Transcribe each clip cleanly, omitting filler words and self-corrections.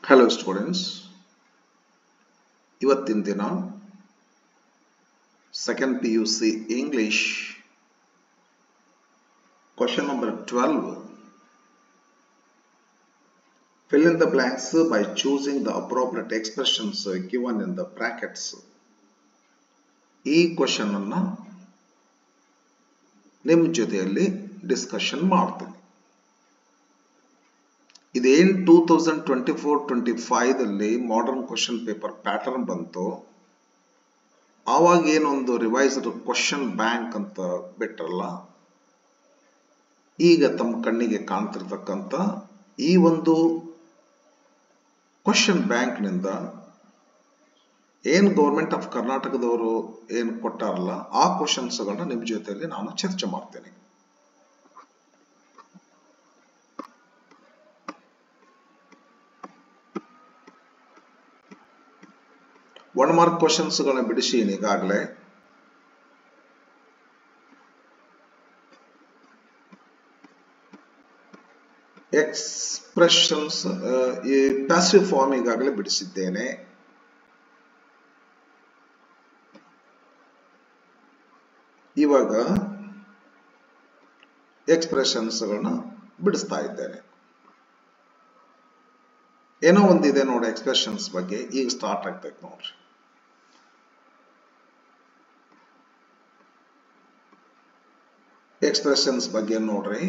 Hello students, ಇವತ್ತಿನ ದಿನ second PUC English question number 12. Fill in the blanks by choosing the appropriate expressions given in the brackets. ಈ question ಅನ್ನ ನಿಮ್ಮ ಜೊತೆಯಲ್ಲಿ discussion ಮಾಡ್ತೀನಿ. ಇದೇನು 2024-25 ದಲ್ಲಿ ಮಾಡರ್ನ್ ಕ್ವೆಶ್ಚನ್ ಪೇಪರ್ ಪ್ಯಾಟರ್ನ್ ಬಂತು, ಆವಾಗ ಏನೊಂದು ರಿವೈಸ್ಡ್ ಕ್ವೆಶ್ಚನ್ ಬ್ಯಾಂಕ್ ಅಂತ ಬಿಟ್ರಲ್ಲ, ಈಗ ತಮ್ಮ ಕಣ್ಣಿಗೆ ಕಾಣ್ತಿರ್ತಕ್ಕಂಥ ಈ ಒಂದು ಕ್ವೆಶ್ಚನ್ ಬ್ಯಾಂಕ್ ನಿಂದ ಏನು ಗೌರ್ಮೆಂಟ್ ಆಫ್ ಕರ್ನಾಟಕದವರು ಏನು ಕೊಟ್ಟಾರಲ್ಲ ಆ ಕ್ವೆಶ್ಚನ್ಸ್ ಗಳನ್ನ ನಿಮ್ಮ ಜೊತೆಯಲ್ಲಿ ನಾನು ಚರ್ಚೆ ಮಾಡ್ತೇನೆ. ಒನ್ ಮಾರ್ಕ್ ಕ್ವೆಶ್ಚನ್ಸ್ ಗಳನ್ನ ಬಿಡಿಸಿ ಈಗಾಗಲೇ ಎಕ್ಸ್ಪ್ರೆಷನ್ಸ್ ಈ ಪ್ಯಾಸಿವ್ ಫಾರ್ಮ್ ಈಗಾಗಲೇ ಬಿಡಿಸಿದ್ದೇನೆ. ಇವಾಗ ಎಕ್ಸ್ಪ್ರೆಷನ್ಸ್ ಗಳನ್ನ ಬಿಡಿಸ್ತಾ ಇದ್ದೇನೆ. ಏನೋ ಒಂದಿದೆ ನೋಡಿ ಎಕ್ಸ್ಪ್ರೆಷನ್ಸ್ ಬಗ್ಗೆ, ಈಗ ಸ್ಟಾರ್ಟ್ ಆಗ್ತೈತೆ ನೋಡ್ರಿ. ಎಕ್ಸ್ಪ್ರೆಷನ್ಸ್ ಬಗ್ಗೆ ನೋಡ್ರಿ.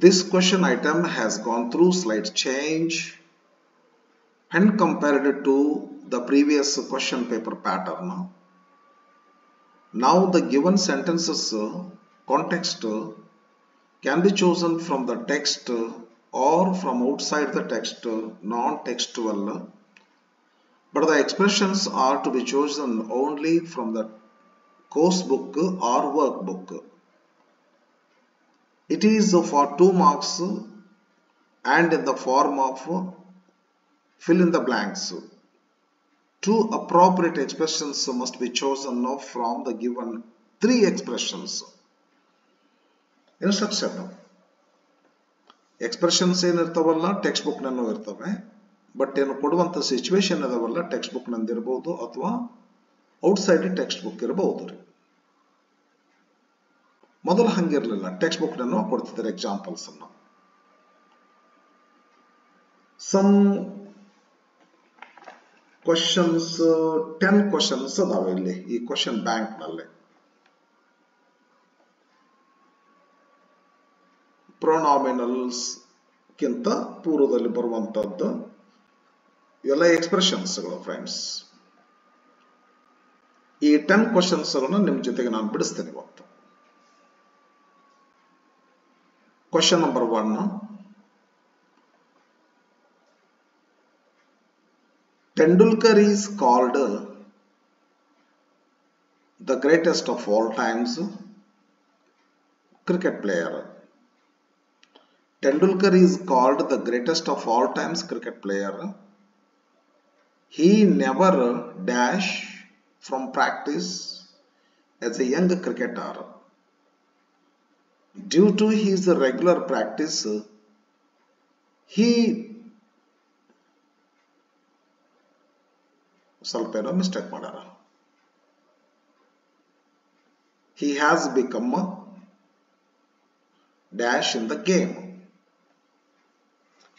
This question item has gone through slide change and compared it to the previous question paper pattern. Now the given sentences context can be chosen from the text or from outside the text, non-textual, but the expressions are to be chosen only from the course book or workbook. It is for 2 marks and in the form of fill in the blanks. 2 appropriate expressions must be chosen from the given 3 expressions. Instruction. Expressions ಏನಿರ್ತಾವಲ್ಲ text book ನಲ್ಲೂ ಇರ್ತವೆ, but ಏನು ಕೊಡುವಂತ situation ಅದಾವಲ್ಲ text book ನಂದಿರಬಹುದು ಅಥವಾ outside text book ಇರಬಹುದು. ಮೊದಲು ಹಂಗಿರ್ಲಿಲ್ಲ, ಟೆಕ್ಸ್ಟ್ ಬುಕ್ ನನ್ನು ಕೊಡ್ತಿದ್ದಾರೆ ಎಕ್ಸಾಂಪಲ್ಸ್ ಅನ್ನ. ಸಮ್ ಕ್ವಶನ್ಸ್ 10 ಕ್ವಶನ್ಸ್ ಅದಾವೆ ಇಲ್ಲಿ ಈ ಕ್ವಶನ್ ಬ್ಯಾಂಕ್ ನಲ್ಲಿ. ಪ್ರೊನಾಮಿನಲ್ಸ್ ಗಿಂತ ಪೂರ್ವದಲ್ಲಿ ಬರುವಂತದ್ದು ಎಲ್ಲ ಎಕ್ಸ್ಪ್ರೆಷನ್ಸ್ ಗಳು ಫ್ರೆಂಡ್ಸ್. ಈ 10 ಕ್ವಶನ್ಸ್ ಗಳನ್ನ ನಿಮ್ ಜೊತೆಗೆ ನಾನು ಬಿಡಿಸ್ತೇನೆ ಇವತ್ತು. Question number 1. Tendulkar is called the greatest of all times cricket player. Tendulkar is called the greatest of all times cricket player. He never dash from practice as a young cricketer. Due to his regular practice, he ಸ್ವಲ್ಪ ಏನೋ mistake ಮಾಡ್ಯಾರ. He has become a dash in the game.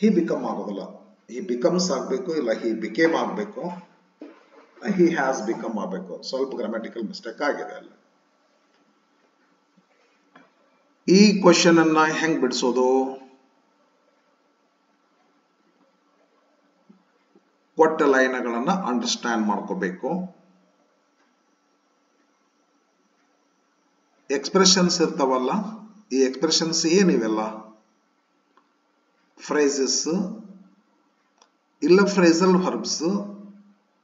He become ಆಗೋದಿಲ್ಲ, he becomes ಆಗಬೇಕು, ಇಲ್ಲ he became ಆಗಬೇಕು, he has become ಆಗಬೇಕು. ಸ್ವಲ್ಪ grammatical mistake ಆಗಿದೆ ಅಲ್ಲಿ. ಈ ಕ್ವೆಶ್ಚನ್ ಅನ್ನ ಹೆಂಗ್ ಬಿಡಿಸೋದು? ಕೊಟ್ಟ ಲೈನ್ಗಳನ್ನ ಅಂಡರ್ಸ್ಟ್ಯಾಂಡ್ ಮಾಡ್ಕೋಬೇಕು. ಎಕ್ಸ್ಪ್ರೆಷನ್ಸ್ ಇರ್ತಾವಲ್ಲ, ಈ ಎಕ್ಸ್ಪ್ರೆಷನ್ಸ್ ಏನಿವೆಲ್ಲ ಫ್ರೇಸಸ್, ಇಲ್ಲ ಫ್ರೇಸಲ್ ವರ್ಬ್ಸ್,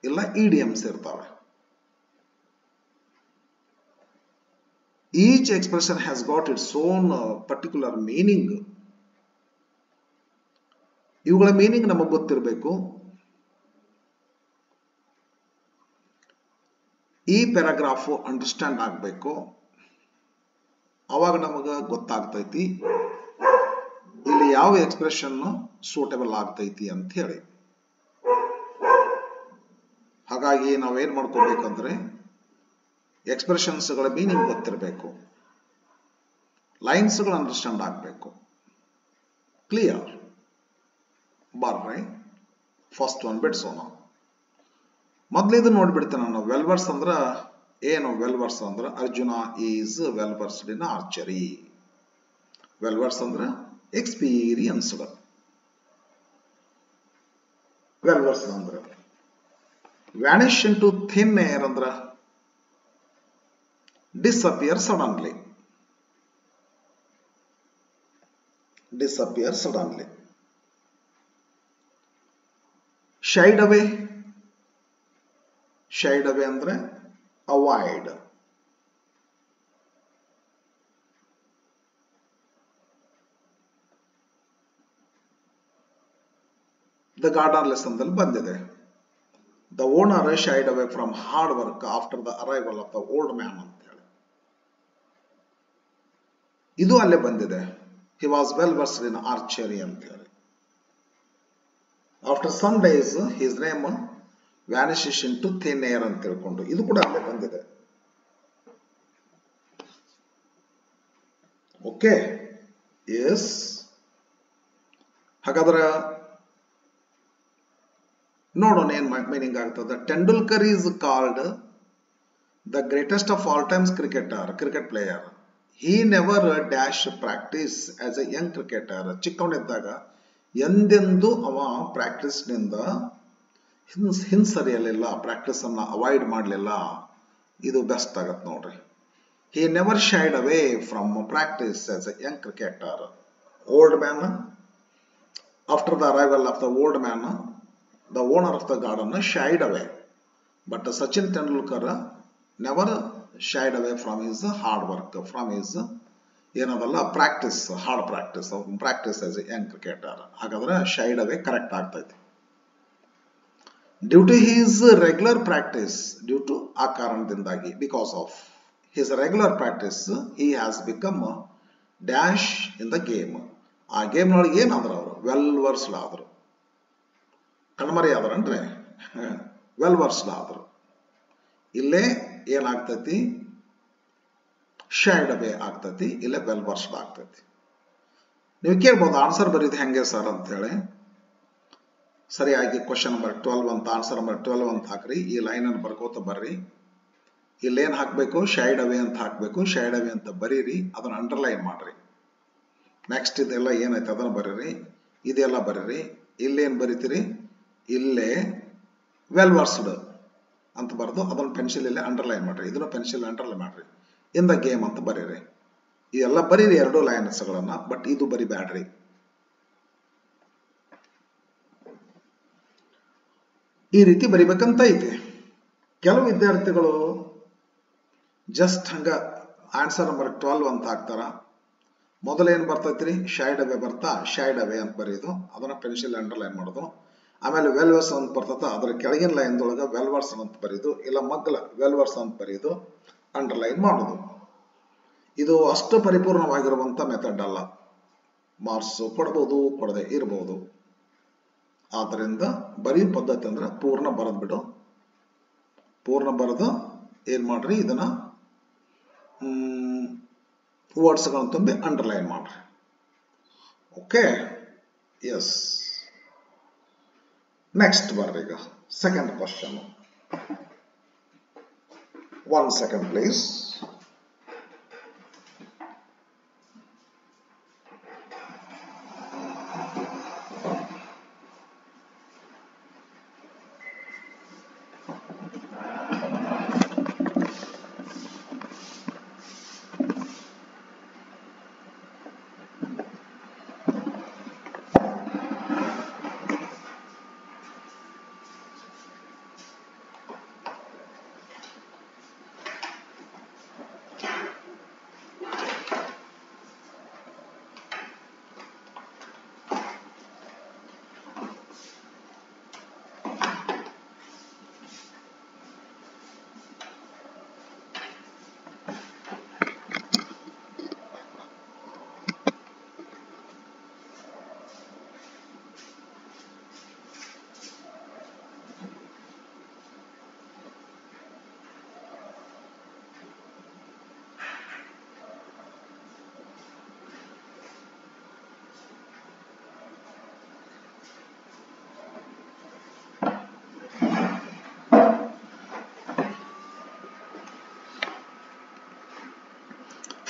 ಇಲ್ಲ ಇಡಿಯಮ್ಸ್ ಇರ್ತಾವೆ. Each expression has got its own particular meaning. ಇವುಗಳ ಮೀನಿಂಗ್ ನಮಗೆ ಗೊತ್ತಿರಬೇಕು. ಈ ಪ್ಯಾರಾಗ್ರಾಫ್ ಅಂಡರ್ಸ್ಟ್ಯಾಂಡ್ ಆಗಬೇಕು. ಅವಾಗ ನಮಗೆ ಗೊತ್ತಾಗ್ತೈತಿ ಇಲ್ಲಿ ಯಾವ ಎಕ್ಸ್ಪ್ರೆಷನ್ ಸೂಟೇಬಲ್ ಆಗ್ತೈತಿ ಅಂತ ಹೇಳಿ. ಹಾಗಾಗಿ ನಾವೇನ್ ಮಾಡ್ಕೋಬೇಕಂದ್ರೆ ಎಕ್ಸ್ಪ್ರೆಷನ್ಸ್ಗಳ ಮೀನಿಂಗ್ ಗೊತ್ತಿರಬೇಕು, ಲೈನ್ಸ್ಗಳು ಅಂಡರ್ಸ್ಟ್ಯಾಂಡ್ ಆಗಬೇಕು. ಕ್ಲಿಯರ್? ಬರ್ರಿ ಫಸ್ಟ್ ಒನ್ ಬಿಡ್ಸೋಣ. ಮೊದ್ಲಿದು ನೋಡ್ಬಿಡ್ತೇನೆ ನಾನು. ವೆಲ್ವರ್ಸ್ ಅಂದ್ರ ಏನು? ವೆಲ್ವರ್ಸ್ ಅಂದ್ರ Arjuna is well versed in archery. Well versed ಅಂದ್ರ ಎಕ್ಸ್ಪೀರಿಯನ್ಸ್ಡ್. ವೆಲ್ವರ್ಸ್ ಅಂದ್ರ vanish into thin air ಅಂದ್ರ disappear suddenly. Disappear suddenly. Shied away. Shied away ಅಂದ್ರೆ ಅವಾಯ್ಡ್. ದ ಗಾರ್ಡನ್ ಲೆಸನ್ ದಲ್ಲಿ ಬಂದಿದೆ. The owner shied away from hard work after the arrival of the old man ಅಂತ ಹೇಳಿ. ಇದು ಅಲ್ಲೇ ಬಂದಿದೆ. He was well versed in archery ಅಂತ ಹೇಳಿ. After some days his name vanishes into thin air ಅಂತ ತಿಳ್ಕೊಂಡು ಇದು ಕೂಡ ಅಲ್ಲೇ ಬಂದಿದೆ. Okay, yes. ಹಾಗಾದ್ರೆ ನೋಡೋಣ ಏನ್ ಮೀನಿಂಗ್ ಆಗ್ತದೆ. Tendulkar is called the greatest of all times cricket player. He never dash practice as a young cricketer. ಚಿಕ್ಕವನಿದ್ದಾಗ ಎಂದೆಂದೂ ಅವ ಪ್ರಾಕ್ಟೀಸ್ನಿಂದ ಹಿಂಸರಿಯಲಿಲ್ಲ, ಪ್ರಾಕ್ಟೀಸ್ ಅನ್ನ ಅವಾಯ್ಡ್ ಮಾಡಲಿಲ್ಲ. ಇದು ಬೆಸ್ಟ್ ಆಗತ್ತೆ ನೋಡ್ರಿ. He never shied away from practice as a young cricketer. Old man after the arrival of the old man the owner of the garden shied away, but Sachin Tendulkar never shied away from his hard work, from his ಏನದಲ್ಲ practice, hard practice as a young cricketer. ಹಾಗಾದ್ರೆ shied away correct ಆಗ್ತೈತಿ. Due to his regular practice, due to ಆ ಕಾರಣದಿಂದಾಗಿ, because of his regular practice he has become dash in the game. ಆ game ನೊಳಗೆ ಏನಾದ್ರು ಅವರು well versed ಆದ್ರು, ಕಣ್ಮರಿ ಆದ್ರನ್ರಿ, well versed ಆದ್ರು. ಇಲ್ಲೇ ಏನಾಗ್ತೈತಿ? ಶೈಡ್ ಅವೇ ಆಗ್ತೈತಿ, ಇಲ್ಲೇ ವೆಲ್ ವರ್ಸ್ಡ್ ಆಗ್ತೈತಿ. ನೀವು ಕೇಳ್ಬೋದು ಆನ್ಸರ್ ಬರೀದು ಹೆಂಗೆ ಸರ್ ಅಂತ ಹೇಳಿ. ಸರಿಯಾಗಿ ಕ್ವಶನ್ ನಂಬರ್ 12 ಅಂತ ಆನ್ಸರ್ ನಂಬರ್ 12 ಅಂತ ಹಾಕ್ರಿ. ಈ ಲೈನ್ ಅನ್ನು ಬರ್ಕೋತ ಬರ್ರಿ. ಇಲ್ಲೇನ್ ಹಾಕ್ಬೇಕು? ಶೈಡ್ ಅವೇ ಅಂತ ಹಾಕ್ಬೇಕು. ಶೈಡ್ ಅವೇ ಅಂತ ಬರೀರಿ, ಅದನ್ನ ಅಂಡರ್ಲೈನ್ ಮಾಡ್ರಿ. ನೆಕ್ಸ್ಟ್ ಇದೆಲ್ಲ ಏನೈತೆ ಅದನ್ನ ಬರೀರಿ, ಇದೆಲ್ಲ ಬರೀರಿ. ಇಲ್ಲೇನ್ ಬರೀತೀರಿ? ಇಲ್ಲೇ ವೆಲ್ ವರ್ಸ್ಡ್ ಅಂತ ಬರೆದು ಅದನ್ನು ಪೆನ್ಸಿಲ್ ಇಲ್ಲೇ ಅಂಡರ್ಲೈನ್ ಮಾಡ್ರಿ. ಇದನ್ನು ಪೆನ್ಸಿಲ್ ಅಂಡರ್ಲೈನ್ ಮಾಡ್ರಿ. ಇನ್ ದ ಗೇಮ್ ಅಂತ ಬರೀರಿ. ಇದೆಲ್ಲ ಬರೀರಿ ಎರಡು ಲೈನ್ಸ್ಗಳನ್ನ, ಬಟ್ ಇದು ಬರಿಬ್ಯಾಡ್ರಿ. ಈ ರೀತಿ ಬರಿಬೇಕಂತ ಐತಿ. ಕೆಲವು ವಿದ್ಯಾರ್ಥಿಗಳು ಜಸ್ಟ್ ಹಂಗ ಆನ್ಸರ್ ನಂಬರ್ 12 ಅಂತ ಹಾಕ್ತಾರ. ಮೊದಲೇನ್ ಬರ್ತೈತ್ರಿ? ಶೈಡ್ ಅವೇ ಬರ್ತಾ ಶೈಡ್ ಅವೇ ಅಂತ ಬರೆಯೋದು, ಅದನ್ನ ಪೆನ್ಸಿಲ್ ಅಂಡರ್ಲೈನ್ ಮಾಡೋದು. ಆಮೇಲೆ ವೆಲ್ವರ್ಸ್ ಅಂತ ಬರ್ತದ, ಅದರ ಕೆಳಗಿನ ಲೈನ್ದೊಳಗ ವೆಲ್ವರ್ಸ್ ಅಂತ ಬರೆಯೋದು, ಇಲ್ಲ ಮಗ್ಗಲ ವೆಲ್ವರ್ಸ್ ಅಂತ ಬರೆಯೋದು, ಅಂಡರ್ಲೈನ್ ಮಾಡೋದು. ಇದು ಅಷ್ಟು ಪರಿಪೂರ್ಣವಾಗಿರುವಂತ ಮೆಥಡ್ ಅಲ್ಲ. ಮಾರ್ಕ್ಸ್ ಕೊಡಬಹುದು, ಕೊಡದೆ ಇರಬಹುದು. ಆದ್ದರಿಂದ ಬರೀ ಪದ್ಧತಿ ಅಂದ್ರೆ ಪೂರ್ಣ ಬರೆದ್ ಬಿಡು. ಪೂರ್ಣ ಬರೆದು ಏನ್ ಮಾಡ್ರಿ? ಇದನ್ನ ವರ್ಡ್ಸ್ಗಳನ್ನು ತುಂಬಿ ಅಂಡರ್ಲೈನ್ ಮಾಡ್ರಿ. Okay, S. ನೆಕ್ಸ್ಟ್ ಬರ್ರಿ. ಈಗ second question. 1 second please.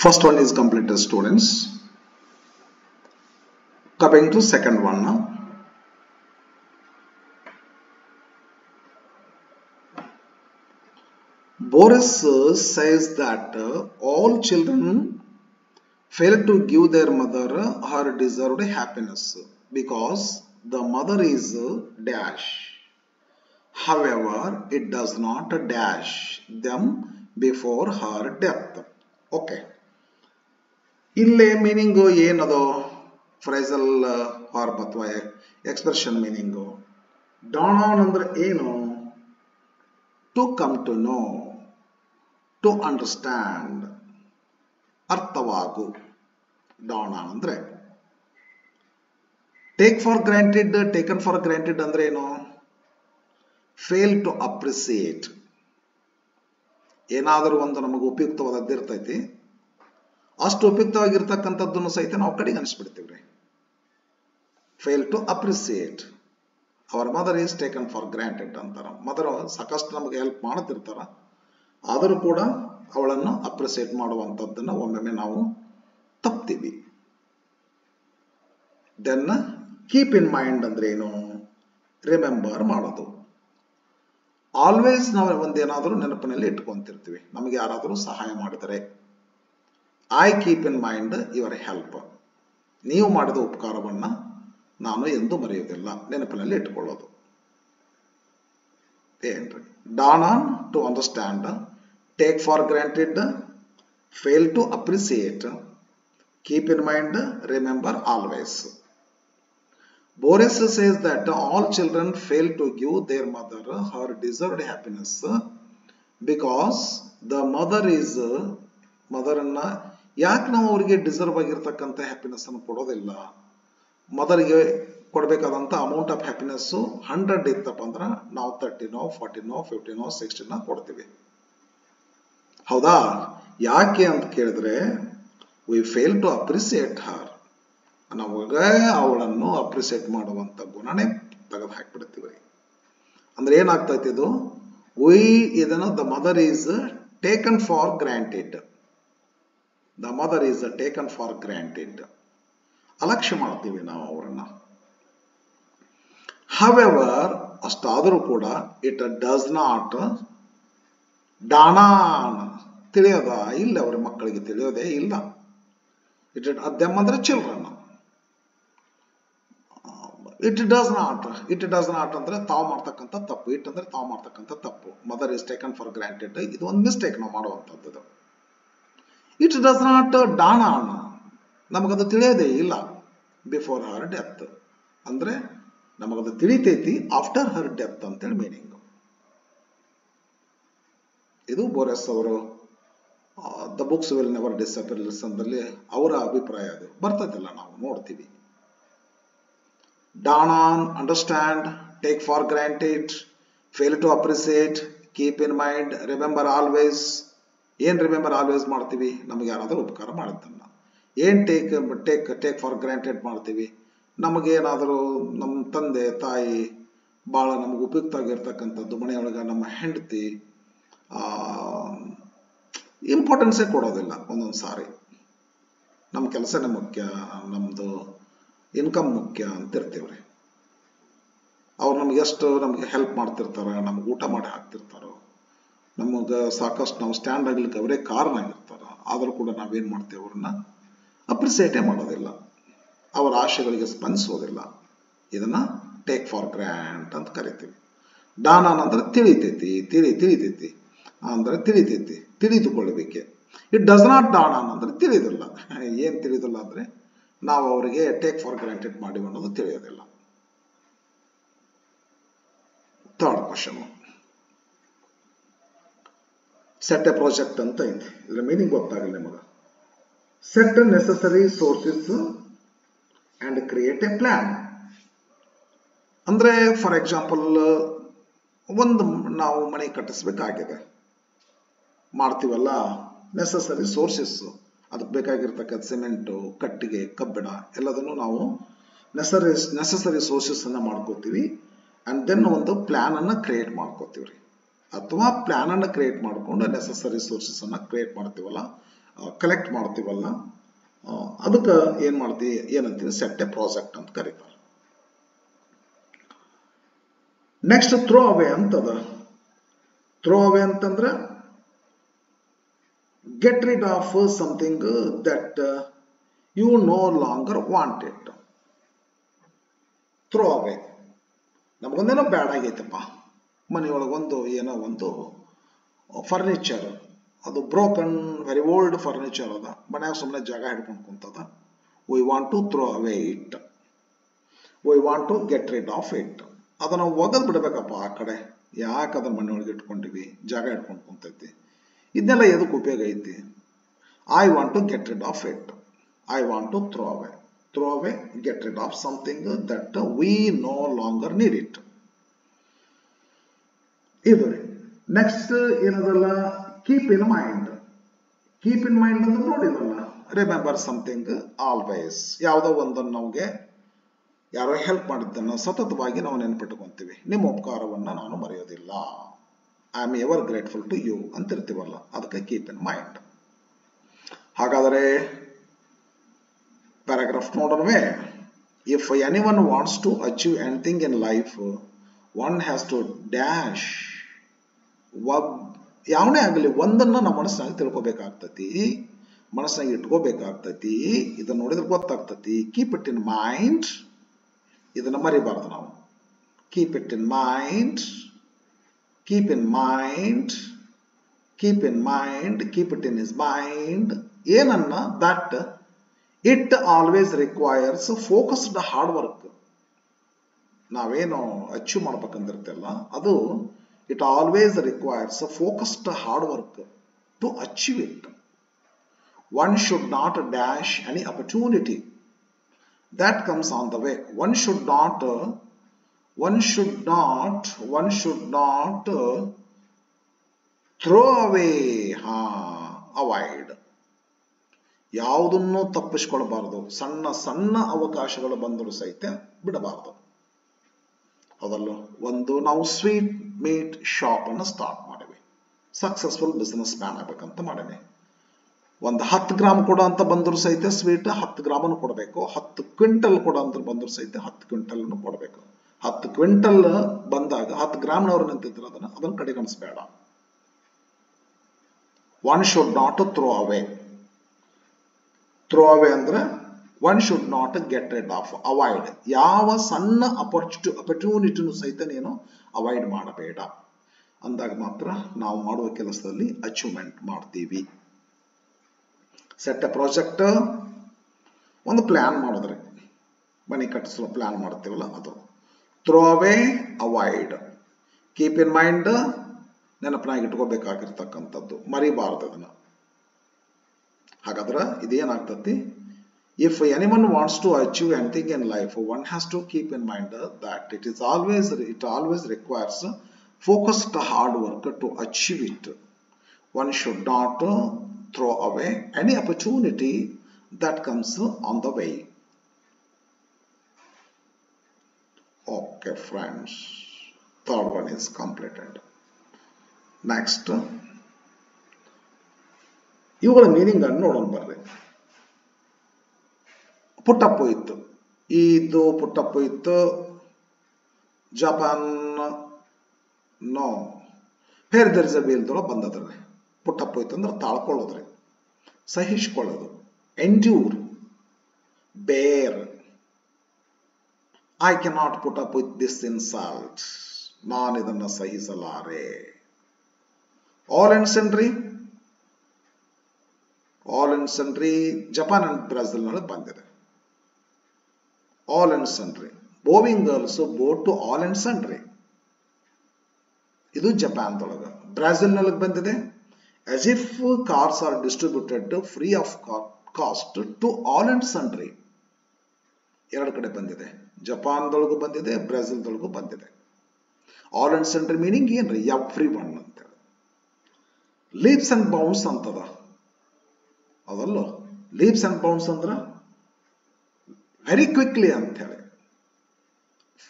First one is completed, students. Coming to second one now. Boris says that all children fail to give their mother her deserved happiness because the mother is dash. However, it does not dash them before her death. Okay. ಇಲ್ಲಿ meaning ಏನದು phrasal or ಅಥವಾ expression meaning dawn on ಅಂದ್ರೆ ಏನು to come to know to understand ಅರ್ಥವಾಗು dawn on ಅಂದ್ರೆ taken for granted ಅಂದ್ರೆ ಏನು fail to appreciate ಏನಾದರೂ ಒಂದು ನಮಗೆ ಉಪಯುಕ್ತವಾದದ್ದು ಇರ್ತೈತಿ ಅಷ್ಟು ಉಪಯುಕ್ತವಾಗಿರ್ತಕ್ಕಂಥದ್ದನ್ನು ಸಹಿತ ನಾವು ಕಡೆಗೆ ಅನಿಸ್ಬಿಡ್ತೀವ್ರಿ fail to appreciate our mother is taken for granted ಅಂತಾರ ಮದರ್ ಸಾಕಷ್ಟು ನಮಗೆ ಹೆಲ್ಪ್ ಮಾಡುತ್ತಿರ್ತಾರ ಆದರೂ ಕೂಡ ಅವಳನ್ನು ಅಪ್ರಿಸಿಯೇಟ್ ಮಾಡುವಂಥದ್ದನ್ನು ಒಮ್ಮೊಮ್ಮೆ ನಾವು ತಪ್ತೀವಿ ದೆನ್ ಕೀಪ್ ಇನ್ ಮೈಂಡ್ ಅಂದ್ರೆ ಏನು ರಿಮೆಂಬರ್ ಮಾಡೋದು ಆಲ್ವೇಸ್ ನಾವು ಒಂದೇನಾದರೂ ನೆನಪಿನಲ್ಲಿ ಇಟ್ಕೊಂತಿರ್ತೀವಿ ನಮಗೆ ಯಾರಾದರೂ ಸಹಾಯ ಮಾಡಿದರೆ I keep in mind your help ನೀವು ಮಾಡಿದ ಉಪಕಾರವನ್ನ ನಾನು ಎಂದೂ ಮರೆಯುವುದಿಲ್ಲ ನೆನಪಿನಲ್ಲಿ ಇಟ್ಟುಕೊಳ್ಳೋದು ಏನ್ರಿ dawn on to understand take for granted fail to appreciate keep in mind remember always Boris says that all children fail to give their mother her deserved happiness because the mother is ಮದರನ್ನ ಯಾಕೆ ನಾವು ಅವರಿಗೆ deserve ಆಗಿರ್ತಕ್ಕಂಥ happiness ಅನ್ನು ಕೊಡೋದಿಲ್ಲ ಮದರ್ಗೆ ಕೊಡಬೇಕಾದಂಥ amount of happiness 100 ಇತ್ತಪ್ಪ ಅಂದ್ರೆ ನಾವು 30ನೋ 40ನೋ 50ನೋ 60ನೋ ಕೊಡ್ತೀವಿ ಹೌದಾ ಯಾಕೆ ಅಂತ ಕೇಳಿದ್ರೆ ವಿ ಫೇಲ್ ಟು ಅಪ್ರಿಸಿಯೇಟ್ ಹರ್ ನಾವಾಗ ಅವಳನ್ನು ಅಪ್ರಿಸಿಯೇಟ್ ಮಾಡುವಂತ ಗುಣನೇ ತೆಗೆದು ಹಾಕ್ಬಿಡ್ತೀವಿ ಅಂದ್ರೆ ಏನಾಗ್ತೈತಿ ಇದು ಇದನ್ನು the mother is taken for granted the mother is taken for granted ಅಲಕ್ಷ್ಯ ಮಾಡ್ತೀವಿ ನಾವು ಅವರನ್ನ ಹವೆವರ್ ಅಷ್ಟಾದರೂ ಕೂಡ ಇಟ್ ಡಸ್ ನಾಟ್ ಡಾನಾನ್ ತಿಳಿಯೋದ ಇಲ್ಲ ಅವರ ಮಕ್ಕಳಿಗೆ ತಿಳಿಯೋದೇ ಇಲ್ಲ ಇಟ್ ದೆಮ್ ಅಂದ್ರೆ ಚಿಲ್ಡ್ರನ್ ಇಟ್ ಡಸ್ ನಾಟ್ ಅಂದ್ರೆ ತಾವು ಮಾಡ್ತಕ್ಕಂಥ ತಪ್ಪು ಇಟ್ ಅಂದ್ರೆ ತಾವು ಮಾಡ್ತಕ್ಕಂಥ ತಪ್ಪು mother is taken for granted ಇದು ಒಂದು ಮಿಸ್ಟೇಕ್ ನಾವು ಮಾಡುವಂಥದ್ದು it does not dawn on ನಮಗದು ತಿಳಿಯೋದೇ ಇಲ್ಲ ಬಿಫೋರ್ ಹರ್ ಡೆತ್ ಅಂದ್ರೆ ನಮಗದು ತಿಳಿತೈತಿ ಆಫ್ಟರ್ ಹರ್ ಡೆತ್ ಅಂತೇಳಿ ಮೀನಿಂಗ್ ಇದು ಬೋರೆಸ್ ಅವರು the books will never disappear ಲಿಸನ್ದಲ್ಲಿ ಅವರ ಅಭಿಪ್ರಾಯ ಅದು ಬರ್ತೈತಿಲ್ಲ ನಾವು ನೋಡ್ತೀವಿ dawn on understand take for granted fail to appreciate keep in mind remember always ಏನ್ ರಿಮೆಂಬರ್ ಆಲ್ವೇಸ್ ಮಾಡ್ತೀವಿ ನಮಗೆ ಯಾರಾದರೂ ಉಪಕಾರ ಮಾಡಿದ್ದನ್ನ ಏನ್ ಟೇಕ್ ಫಾರ್ ಗ್ರಾಂಟೆಡ್ ಮಾಡ್ತೀವಿ ನಮಗೇನಾದರೂ ನಮ್ಮ ತಂದೆ ತಾಯಿ ಬಹಳ ನಮಗೆ ಉಪಯುಕ್ತ ಆಗಿರ್ತಕ್ಕಂಥದ್ದು ಮನೆಯೊಳಗ ನಮ್ಮ ಹೆಂಡತಿ ಇಂಪಾರ್ಟೆನ್ಸೇ ಕೊಡೋದಿಲ್ಲ ಒಂದೊಂದು ಸಾರಿ ನಮ್ಮ ಕೆಲಸನೇ ಮುಖ್ಯ ನಮ್ದು ಇನ್ಕಮ್ ಮುಖ್ಯ ಅಂತ ಇರ್ತೀವ್ರಿ ಅವ್ರು ನಮಗೆ ಹೆಲ್ಪ್ ಮಾಡ್ತಿರ್ತಾರ ನಮ್ಗೆ ಊಟ ಮಾಡಿ ಹಾಕ್ತಿರ್ತಾರೋ ನಮಗ ಸಾಕಷ್ಟು ನಾವು ಸ್ಟ್ಯಾಂಡ್ ಆಗ್ಲಿಕ್ಕೆ ಅವರೇ ಕಾರಣ ಆಗಿರ್ತಾರ ಆದ್ರೂ ಕೂಡ ನಾವೇನ್ ಮಾಡ್ತೇವೆ ಅವ್ರನ್ನ ಅಪ್ರಿಸಿಯೇಟೇ ಮಾಡೋದಿಲ್ಲ ಅವರ ಆಶೆಗಳಿಗೆ ಸ್ಪಂದಿಸೋದಿಲ್ಲ ಇದನ್ನ ಟೇಕ್ ಫಾರ್ ಗ್ರಾಂಟ್ ಅಂತ ಕರಿತೀವಿ ಡಾನ್ ಆನ್ ಅಂದ್ರೆ ತಿಳಿತೈತಿ ಅಂದ್ರೆ ತಿಳಿದುಕೊಳ್ಳಬೇಕೆ it does not dawn on ಅಂದ್ರೆ ತಿಳಿದಿಲ್ಲ ಏನ್ ತಿಳಿದಿಲ್ಲ ಅಂದ್ರೆ ನಾವು ಅವರಿಗೆ ಟೇಕ್ ಫಾರ್ ಗ್ರಾಂಟೆಡ್ ಮಾಡಿವಿ ಅನ್ನೋದು ತಿಳಿಯೋದಿಲ್ಲ third question set a project ಅಂತ ಐತಿ ಇದರ ಮೀನಿಂಗ್ ಗೊತ್ತಾಗಲ್ಲ ನಿಮಗೆ set necessary sources and create a plan ಅಂದ್ರೆ ಫಾರ್ ಎಕ್ಸಾಂಪಲ್ ಒಂದು ನಾವು ಮನೆ ಕಟ್ಟಿಸ್ಬೇಕಾಗಿದೆ ಮಾಡ್ತೀವಲ್ಲ ನೆಸೆಸರಿ ಸೋರ್ಸಸ್ ಅದಕ್ಕೆ ಬೇಕಾಗಿರ್ತಕ್ಕಂಥ ಸಿಮೆಂಟು ಕಟ್ಟಿಗೆ ಕಬ್ಬಿಣ ಎಲ್ಲದನ್ನು ನಾವು ನೆಸೆಸರಿ ಸೋರ್ಸಸ್ ಅನ್ನ ಮಾಡ್ಕೋತೀವಿ ಅಂಡ್ ದೆನ್ ಒಂದು ಪ್ಲಾನ್ ಅನ್ನ ಕ್ರಿಯೇಟ್ ಮಾಡ್ಕೋತೀವ್ರಿ ಅಥವಾ ಪ್ಲಾನ್ ಅನ್ನ ಕ್ರಿಯೇಟ್ ಮಾಡ್ಕೊಂಡು ನೆಸೆಸರಿ ಸೋರ್ಸಸ್ ಅನ್ನ ಕ್ರಿಯೇಟ್ ಮಾಡ್ತೀವಲ್ಲ ಕಲೆಕ್ಟ್ ಮಾಡ್ತೀವಲ್ಲ ಅದಕ್ಕೆ ಏನು ಮಾಡ್ತೀವಿ ಏನಂತೀವಿ ಸೆಟ್ ಎ ಪ್ರಾಜೆಕ್ಟ್ ಅಂತ ಕರೀತಾರೆ. ನೆಕ್ಸ್ಟ್ ಥ್ರೋ ಅವೇ ಅಂತದ. ಥ್ರೋ ಅವೇ ಅಂತಂದ್ರೆ get rid of something that you no longer want it. Throw away ನಮಗೊಂದೇನೋ ಬ್ಯಾಡ್ ಆಗೈತಪ್ಪ, ಮನೆಯೊಳಗೊಂದು ಏನೋ ಒಂದು ಫರ್ನಿಚರ್ ಅದು ಬ್ರೋಕನ್ ವೆರಿ ಓಲ್ಡ್ ಫರ್ನಿಚರ್ ಅದ, ಮನ್ಯಾಗ ಸುಮ್ಮನೆ ಜಾಗ ಹಿಡ್ಕೊಂಡು ಕುಂತದ. We want to throw away it, we want to get rid of it. ಅದನ್ನು ಒಗದ್ ಬಿಡ್ಬೇಕಪ್ಪ ಆ ಕಡೆ, ಯಾಕೆ ಅದನ್ನ ಮನೆಯೊಳಗೆ ಇಟ್ಕೊಂಡಿವಿ, ಜಾಗ ಹಿಡ್ಕೊಂಡು ಕುಂತೈತಿ, ಇದನ್ನೆಲ್ಲ ಎದಕ್ಕೆ ಉಪಯೋಗ ಐತಿ. I want to get rid of it, I want to throw away. Throw away, get rid of something that we no longer need it. ಇದು ನೆಕ್ಸ್ಟ್ ಏನದಲ್ಲ, keep in mind. Keep in mind ಅಂತ ನೋಡಿದಲ್ಲ, remember something always. ಯಾವುದೋ ಒಂದನ್ನು ನಮಗೆ ಯಾರೋ help ಮಾಡಿದ್ದನ್ನು ಸತತವಾಗಿ ನಾವು ನೆನಪಿಟ್ಕೊಂತೀವಿ. ನಿಮ್ಮ ಉಪಕಾರವನ್ನ ನಾನು ಮರೆಯೋದಿಲ್ಲ, I am ever grateful to you ಅಂತಿರ್ತೀವಲ್ಲ, ಅದಕ್ಕೆ ಕೀಪ್ ಇನ್ ಮೈಂಡ್. ಹಾಗಾದರೆ ಪ್ಯಾರಾಗ್ರಾಫ್ ನೋಡೋಣವೇ. If anyone wants to achieve anything in life, one has to dash. ಯಾವನೇ ಆಗಲಿ ಒಂದನ್ನ ನಮ್ಮ ಮನಸ್ಸಿನಾಗ ತಿಳ್ಕೊಬೇಕಾಗ್ತತಿ, ಮನಸ್ಸಿನಾಗ ಇಟ್ಕೋಬೇಕಾಗ್ತತಿ. ಇದನ್ನ ನೋಡಿದ್ರೆ ಗೊತ್ತಾಗ್ತತಿ. ಕೀಪ್ ಇಟ್ ಇನ್ ಮೈಂಡ್, ಇದನ್ನ ಮರಿಬಾರ್ದು ನಾವು. Keep it in mind, keep in mind, keep in mind, keep it in his mind. ಏನನ್ನ that it always requires focused hard work. ನಾವೇನು ಅಚೀವ್ ಮಾಡ್ಬೇಕಂದಿರ್ತಲ್ಲ ಅದು it always requires a focused hard work to achieve it. One should not dash any opportunity that comes on the way. One should not throw away, avoid. ಯಾವುದನ್ನು ತಪ್ಪಿಸಿಕೊಳ್ಳಬಾರದು. ಸಣ್ಣ ಸಣ್ಣ ಅವಕಾಶಗಳು ಬಂದರೂ ಸಹಿತ ಬಿಡಬಾರದು. ಅದಲ್ಲೂ ಒಂದು ನಾವು ಸ್ವೀಟ್ ಮೀಟ್ ಶಾಪ್ ಅನ್ನು ಸ್ಟಾರ್ಟ್ ಮಾಡಿವಿ, ಸಕ್ಸಸ್ಫುಲ್ ಬಿಸ್ನೆಸ್ ಮ್ಯಾನ್ ಆಗ್ಬೇಕಂತ ಮಾಡಿವಿ. ಒಂದು 10 ಗ್ರಾಮ್ ಕೊಡ ಅಂತ ಬಂದರೂ ಸಹಿತ ಸ್ವೀಟ್ 10 ಗ್ರಾಮನ್ನು ಕೊಡಬೇಕು. 10 ಕ್ವಿಂಟಲ್ ಕೊಡ ಅಂತ ಬಂದರೂ ಸಹಿತ 10 ಕ್ವಿಂಟಲ್ ಕೊಡಬೇಕು. 10 ಕ್ವಿಂಟಲ್ ಬಂದಾಗ 10 ಗ್ರಾಮ್ನವ್ರು ನಿಂತಿದ್ರು, ಅದನ್ನು ಕಡೆಗಣಿಸಬೇಡ. One should not throw away. Throw away ಅಂದ್ರೆ one should not get rid of, avoid. ಯಾವ ಸಣ್ಣ ಅಪರ್ಚುನಿಟಿನೂ ಸಹಿತ ನೀನು ಅವಾಯ್ಡ್ ಮಾಡಬೇಡ. ಅಂದಾಗ ಮಾತ್ರ ನಾವು ಮಾಡುವ ಕೆಲಸದಲ್ಲಿ ಅಚೀವ್ಮೆಂಟ್ ಮಾಡ್ತೀವಿ. ಸೆಟ್ ಎ ಪ್ರಾಜೆಕ್ಟ್, ಒಂದು ಪ್ಲಾನ್ ಮಾಡಿದ್ರೆ, ಮನೆ ಕಟ್ಟಿಸಲು ಪ್ಲಾನ್ ಮಾಡ್ತೀವಲ್ಲ ಅದು. Throw away, avoid. Keep in mind, ನೆನಪಿನಾಗಿ ಇಟ್ಕೋಬೇಕಾಗಿರ್ತಕ್ಕಂಥದ್ದು, ಮರಿಬಾರದು ಅದನ್ನ. ಹಾಗಾದ್ರೆ ಇದೇನಾಗ್ತತಿ, if anyone wants to achieve anything in life, one has to keep in mind that it always requires focused hard work to achieve it. One should not throw away any opportunity that comes on the way. Okay friends, third one is completed. Next, ಇವುಗಳ meaning ಅನ್ನು ನೋಡೋಣ ಬರ್ರಿ. Put up with, ಇದು put up with. Japan no where there is a ವೀಲ್ದೊಳಗೆ ಬಂದದ್ರಿ. Put up with ಅಂದ್ರೆ ತಾಳ್ಕೊಳ್ಳೋದ್ರಿ, ಸಹಿಸ್ಕೊಳ್ಳೋದು. Endure, bear. I can not put up with this insult, ನಾನು ಇದನ್ನ ಸಹಿಸಲಾರೆ. All and sundry, all and sundry Japan and Brazil ನಲ್ಲಿ ಬಂದಿದೆ. All and sundry, bowing girls bowed to all and sundry, ಇದು ಜಪಾನ್ದೊಳಗ. ಬ್ರೆಜಿಲ್ ನಲ್ಲಿ ಬಂದಿದೆ as if cars are distributed free of cost to all and sundry. ಎರಡು ಕಡೆ ಬಂದಿದೆ, ಜಪಾನ್ದೊಳಗೂ ಬಂದಿದೆ, ಬ್ರೆಜಿಲ್ದೊಳಗೂ ಬಂದಿದೆ. ಆಲ್ ಅಂಡ್ ಸೆಂಡ್ರಿ ಮೀನಿಂಗ್ ಏನ್ರಿ, ಎವ್ರಿ ಒನ್ ಅಂತೇಳಿ. ಲೀಪ್ಸ್ ಅಂಡ್ ಬೌನ್ಸ್ ಅಂತದ, ಅದಲ್ಲೋ. ಲೀಪ್ಸ್ ಅಂಡ್ ಬೌನ್ಸ್ ಅಂದ್ರ ವೆರಿ ಕ್ವಿಕ್ಲಿ ಅಂತ ಹೇಳಿ,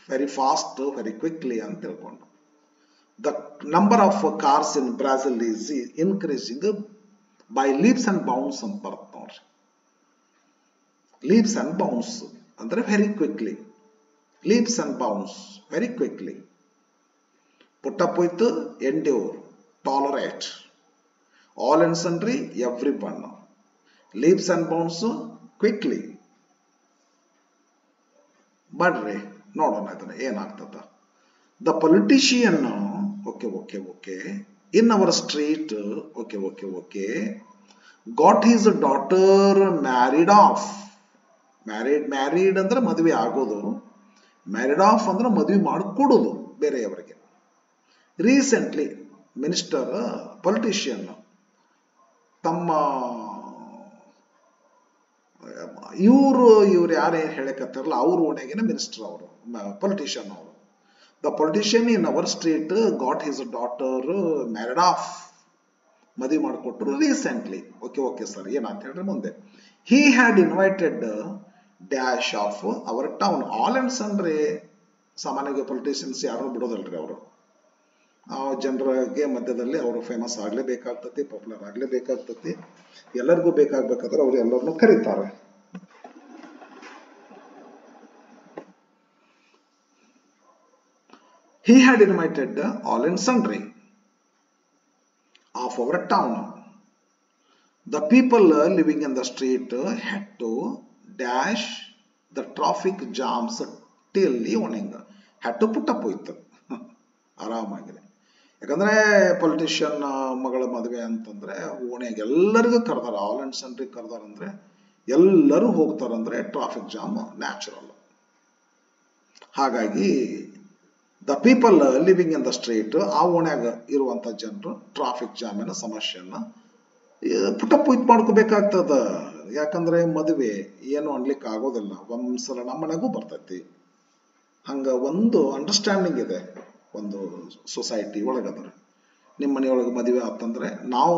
ವೆರಿ ಫಾಸ್ಟ್, ವೆರಿ ಕ್ವಿಕ್ಲಿ ಅಂತ ತಿಳ್ಕೊಂಡು. The number of cars in Brazil is increasing by leaps and bounds ಅಂತ ಬರುತ್ತೆ ನೋಡ್ರಿ. ಲೀಪ್ಸ್ ಅಂಡ್ ಬೌನ್ಸ್ ಅಂದ್ರೆ very quickly, leaps and bounds very quickly. Put up with, endure, tolerate, all and sundry, every one. Leaps and bounds quickly. ಬರ್ರಿ ನೋಡೋಣ ಇದನ್ನ ಏನಾಗ್ತದ. The politician, okay okay okay, in our street, okay okay okay, got his daughter married off. Married ಅಂದ್ರೆ ಮದುವೆ ಆಗೋದು, married of ಅಂದ್ರೆ ಮದುವೆ ಮಾಡಿಕೊಡೋದು ಬೇರೆಯವರಿಗೆ. ರೀಸೆಂಟ್ಲಿ ಮಿನಿಸ್ಟರ್, ಪೊಲಿಟಿಷಿಯನ್ ತಮ್ಮ ಇವ್ರು ಯಾರೇ ಹೇಳಕತ್ತಾರಲ್ಲ ಅವ್ರ ಓಣೆಗಿನ ಮಿನಿಸ್ಟರ್ ಅವರು, ಪೊಲಿಟಿಷಿಯನ್ ಅವರು. The politician in our street got his daughter married of, ಮದುವೆ ಮಾಡಿಕೊಟ್ರು ರೀಸೆಂಟ್ಲಿ. ಓಕೆ ಓಕೆ ಸರ್, ಏನಂತ ಹೇಳ್ರಿ ಮುಂದೆ. He had invited dash of our town. All and sundry ಸಾಮಾನ್ಯವಾಗಿ ಪೊಲಿಟಿಷಿಯನ್ಸ್ ಯಾರು ಬಿಡೋದಲ್ರಿ ಅವರು. ಜನರಿಗೆ ಮಧ್ಯದಲ್ಲಿ ಅವರು ಫೇಮಸ್ ಆಗ್ಲೇಬೇಕಾಗ್ತತಿ, ಪಾಪ್ಯುಲರ್ ಆಗ್ಲೇಬೇಕಾಗ್ತತಿ, ಎಲ್ಲರಿಗೂ ಬೇಕಾಗ್ಬೇಕಾದ್ರೆ ಅವ್ರು ಎಲ್ಲರನ್ನು ಕರೀತಾರೆ. He had invited all and sundry of our town. The people living in the street had to dash the traffic jams till evening. Had to put up with. ಆರಾಮಾಗಿದೆ. ಯಾಕಂದ್ರೆ ಪೊಲಿಟಿಷಿಯನ್ ಮಗಳ ಮದುವೆ ಅಂತಂದ್ರೆ ಓಣೆಗೆ ಎಲ್ಲರಿಗೂ ಕರೆದಾರ, all and sundry ಕರೆದಾರಂದ್ರೆ ಎಲ್ಲರೂ ಹೋಗ್ತಾರಂದ್ರೆ traffic jam natural. ಹಾಗಾಗಿ the people living in the street, ಆ ಓಣ್ಯಾಗ ಇರುವಂತ ಜನರು ಟ್ರಾಫಿಕ್ ಜಾಮಿನ ಸಮಸ್ಯೆಯನ್ನ ಪುಟಪ್ ಇದು ಮಾಡ್ಕೋಬೇಕಾಗ್ತದ. ಯಾಕಂದ್ರೆ ಮದುವೆ ಏನು ಅನ್ಲಿಕ್ಕೆ ಆಗೋದಿಲ್ಲ, ಒಂದ್ಸಲ ನಮ್ಮನೆಗೂ ಬರ್ತೈತಿ. ಹಂಗ ಒಂದು ಅಂಡರ್ಸ್ಟ್ಯಾಂಡಿಂಗ್ ಇದೆ ಒಂದು ಸೊಸೈಟಿ ಒಳಗದ್ರ. ನಿಮ್ಮ ಮನೆಯೊಳಗೆ ಮದುವೆ ಆತಂದ್ರೆ ನಾವು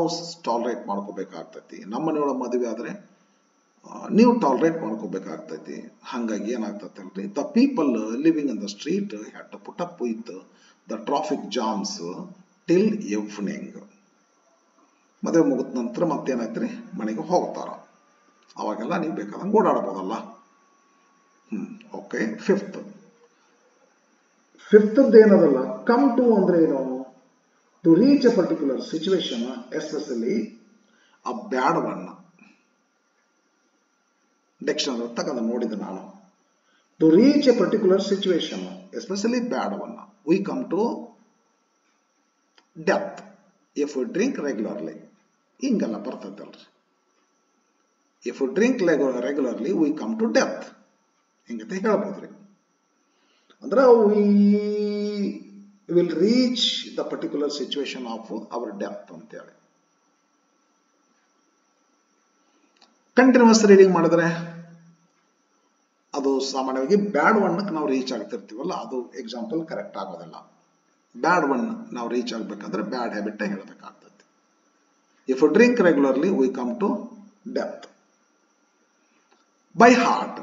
ಟಾಲರೇಟ್ ಮಾಡ್ಕೋಬೇಕಾಗ್ತೈತಿ, ನಮ್ಮ ಮನೆಯೊಳಗೆ ಮದುವೆ ಆದ್ರೆ ನೀವು ಟಾಲರೇಟ್ ಮಾಡ್ಕೋಬೇಕಾಗ್ತೈತಿ. ಹಂಗಾಗಿ ಏನಾಗ್ತೈತಲ್ರಿ, the people living in the street had to put up with the traffic jams till evening. ಮದುವೆ ಮುಗಿದ ನಂತರ ಮತ್ತೇನಾಯ್ತ್ರಿ, ಮನೆಗೆ ಹೋಗ್ತಾರ. ಅವಾಗೆಲ್ಲ ನೀವು ಬೇಕಾದಂಗೆ ಓಡಾಡಬಹುದಲ್ಲ. ಓಕೆ. ಫಿಫ್ತ್ ಏನದಲ್ಲ, ಕಮ್ ಟು ಅಂದ್ರೆ ಏನು, to reach a particular situation, especially a bad one. Dictionary ತಗೊಂಡು ನೋಡಿದೆ ನಾನು. To reach a particular situation, especially bad one, we come to death if you drink regularly. ಹಿಂಗೆಲ್ಲ ಬರ್ತೈತಲ್ರಿ. If you drink regularly we come to death, ಹಿಂಗಂತ ಹೇಳ್ಬೋದ್ರಿ. ಅಂದ್ರೆ we will reach the particular situation of our death ಅಂತೇಳಿ. Continues reading ಮಾಡಿದ್ರೆ ಅದು ಸಾಮಾನ್ಯವಾಗಿ ಬ್ಯಾಡ್ ಒನ್ಕ್ಕೆ ನಾವು ರೀಚ್ ಆಗ್ತಿರ್ತೀವಲ್ಲ, ಅದು ಎಕ್ಸಾಂಪಲ್ ಕರೆಕ್ಟ್ ಆಗೋದಿಲ್ಲ. ಬ್ಯಾಡ್ ಒನ್ ನಾವು ರೀಚ್ ಆಗ್ಬೇಕಂದ್ರೆ ಬ್ಯಾಡ್ ಹ್ಯಾಬಿಟ್ ಹೇಳಬೇಕಾಗ್ತದೆ. If you drink regularly we come to death. By heart,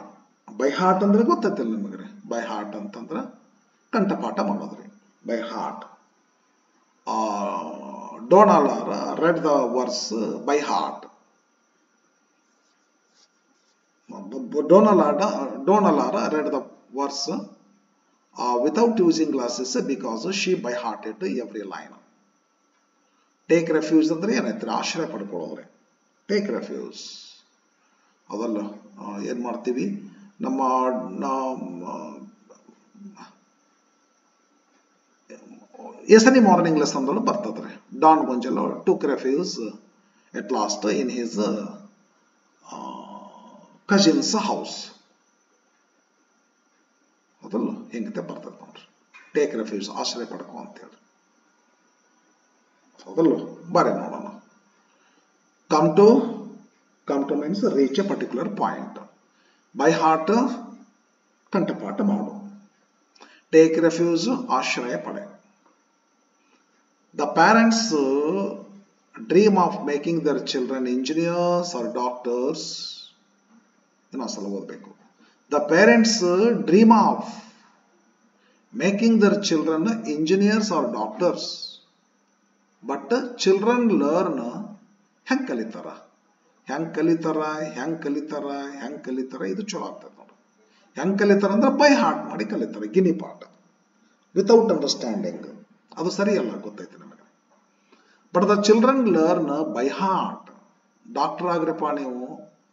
by heart ಅಂದ್ರೆ ಗೊತ್ತೈತಿಲ್ಲ ನಿಮಗ್ರೆ. ಬೈ ಹಾರ್ಟ್ ಅಂತಂದ್ರೆ ಕಂಠಪಾಠ ಮಾಡೋದ್ರಿ. By heart. Donald read the verse by heart. Donald read the verse without using glasses because she by hearted every line. Take refuge ಅಂದ್ರೆ ಏನೈತ್ರಿ, ಆಶ್ರಯ ಪಡ್ಕೊಳ್ಳೋದ್ರಿ. Take refuse ಅದಲ್ಲ. ಏನ್ ಮಾಡ್ತೀವಿ, ನಮ್ಮ ಎಸನಿ ಮಾರ್ನಿಂಗ್ ಲೆಸನ್ ದೊಳಗೆ ಬರ್ತದ್ರಿ. Don ಗೊಂಜಲೋ took refuse at lost in his Cousins house. ಅದಲ್ಲ ಹೆಂಗತೆ ಬರ್ತದೆ ನೋಡ್ರಿ. ಟೇಕ್ ರೆಫ್ಯೂಸ್, ಆಶ್ರಯ ಪಡ್ಕೊ ಅಂತ ಹೇಳಿ. ಅದಲ್ಲ ಬಾರಿ ನೋಡೋಣ. Come to means reach a particular point. By heart ಕಂಠಪಾಠ ಮಾಡು. ಟೇಕ್ ರೆಫ್ಯೂಸ್ ಆಶ್ರಯ ಪಡೆ. The parents dream of making their children engineers or doctors. ಇನ್ನೊಂದ್ಸಲ ಓದಬೇಕು. The parents dream of making their children engineers or doctors, but children learn ಹೆಂಗೆ ಕಲಿತಾರ ಹೆಂಗೆ ಕಲಿತಾರ ಹೆಂಗೆ ಕಲಿತಾರ ಹೆಂಗೆ ಕಲಿತಾರ ಇದು ಚಲೋ ಆಗ್ತದೆ ನೋಡ್ರಿ. ಹೆಂಗೆ ಕಲಿತಾರ ಅಂದ್ರೆ ಬೈ ಹಾರ್ಟ್ ಮಾಡಿ ಕಲಿತಾರೆ, ಗಿನಿ ಪಾಠ ವಿತೌಟ್ ಅಂಡರ್ಸ್ಟ್ಯಾಂಡಿಂಗ್. ಅದು ಸರಿಯಲ್ಲ, ಗೊತ್ತೈತೆ ನಮಗೆ. But the children learn by heart. Doctor ಆಗ್ರಪ್ಪ ನೀವು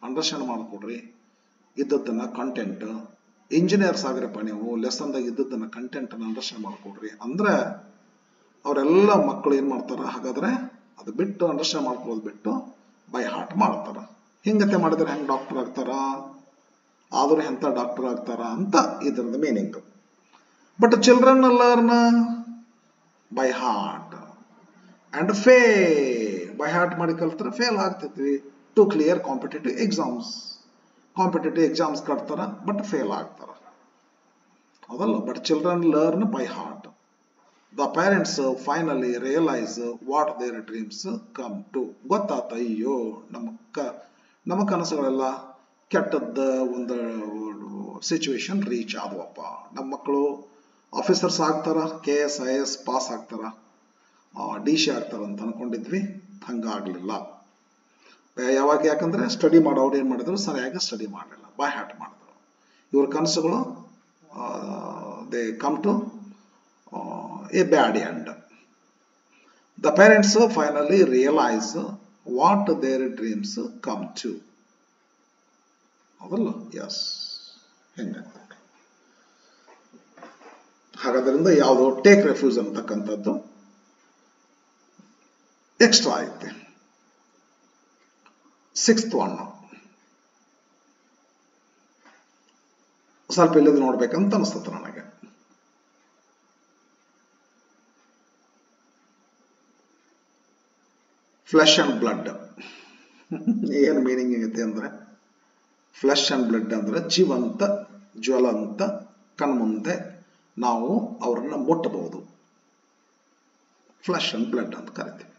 ಅಂಡರ್ಸ್ಟ್ಯಾಂಡ್ ಮಾಡ್ಕೊಡ್ರಿ ಇದ್ದದ್ದನ್ನ ಕಂಟೆಂಟ್. ಇಂಜಿನಿಯರ್ಸ್ ಆಗ್ರಪ್ಪ ನೀವು ಲೆಸನ್ದಾಗ ಇದ್ದದ್ದನ್ನ ಕಂಟೆಂಟ್ ಅನ್ನ ಅಂಡರ್ಸ್ಟ್ಯಾಂಡ್ ಮಾಡ್ಕೊಡ್ರಿ ಅಂದ್ರೆ ಅವರೆಲ್ಲ ಮಕ್ಕಳು ಏನ್ ಮಾಡ್ತಾರ, ಹಾಗಾದ್ರೆ ಅದು ಬಿಟ್ಟು ಅಂಡರ್ಸ್ಟ್ಯಾಂಡ್ ಮಾಡ್ಕೊಳ್ಳೋದು ಬಿಟ್ಟು ಬೈ ಹಾರ್ಟ್ ಮಾಡ್ತಾರ. ಹಿಂಗತೆ ಮಾಡಿದ್ರೆ ಹೆಂಗ್ ಡಾಕ್ಟರ್ ಆಗ್ತಾರ, ಆದ್ರೆ ಎಂತ ಡಾಕ್ಟರ್ ಆಗ್ತಾರ ಅಂತ ಇದ್ರದ meaning. But children learn by heart and by heart ಮಾಡಿ ಕಲ್ತಾರೆ ಫೇಲ್ ಆಗ್ತೈತಿ to clear competitive exams. Competitive exams ಕಟ್ತಾರ ಬಟ್ ಫೇಲ್ ಆಗ್ತಾರ, ಅದಲ್ಲ. But children learn by heart. The parents finally realise what their dreams come to. ಗೊತ್ತಾತ, ಅಯ್ಯೋ ನಮ್ಮ ಕನಸುಗಳೆಲ್ಲ ಕೆಟ್ಟದ್ದ ಒಂದು ಸಿಚುವೇಶನ್ ರೀಚ್ ಆದವಪ್ಪ. ನಮ್ಮ ಮಕ್ಕಳು ಆಫೀಸರ್ಸ್ ಆಗ್ತಾರ, KS IAS ಪಾಸ್ ಆಗ್ತಾರ, DC ಆಗ್ತಾರ ಅಂತ ಅನ್ಕೊಂಡಿದ್ವಿ, ಹಂಗಾಗ್ಲಿಲ್ಲ. ಯಾವಾಗ? ಯಾಕಂದ್ರೆ ಸ್ಟಡಿ ಮಾಡೋರು ಏನ್ ಮಾಡಿದ್ರು, ಸರಿಯಾಗಿ ಸ್ಟಡಿ ಮಾಡಲಿಲ್ಲ, ಬೈ ಹಾರ್ಟ್ ಮಾಡಿದ್ರು. ಇವ್ರ ಕನಸುಗಳು they come to a bad end. The parents finally realise what their dreams come to. ಅದಲ್ಲ, ಎಸ್, ಹೆಂಗಾಗ್ತದೆ. ಹಾಗಾದ್ರಿಂದ ಯಾವುದು ಟೇಕ್ ರೆಫ್ಯೂಸ್ ಅಂತಕ್ಕಂಥದ್ದು ಎಕ್ಸ್ಟ್ರಾ ಐತೆ. 6th one ಸ್ವಲ್ಪ ಇಲ್ಲದ ನೋಡ್ಬೇಕಂತ ಅನಿಸ್ತದೆ ನನಗೆ. Flesh and blood. ಏನ್ ಮೀನಿಂಗ್ ಐತೆ ಅಂದ್ರೆ, ಫ್ಲೆಶ್ ಅಂಡ್ ಬ್ಲಡ್ ಅಂದ್ರೆ ಜೀವಂತ ಜ್ವಲಂತ ಕಣ್ಮುಂದೆ ನಾವು ಅವರನ್ನ ಮುಟ್ಟಬಹುದು, ಫ್ಲೆಶ್ ಅಂಡ್ ಬ್ಲಡ್ ಅಂತ ಕರಿತೀವಿ.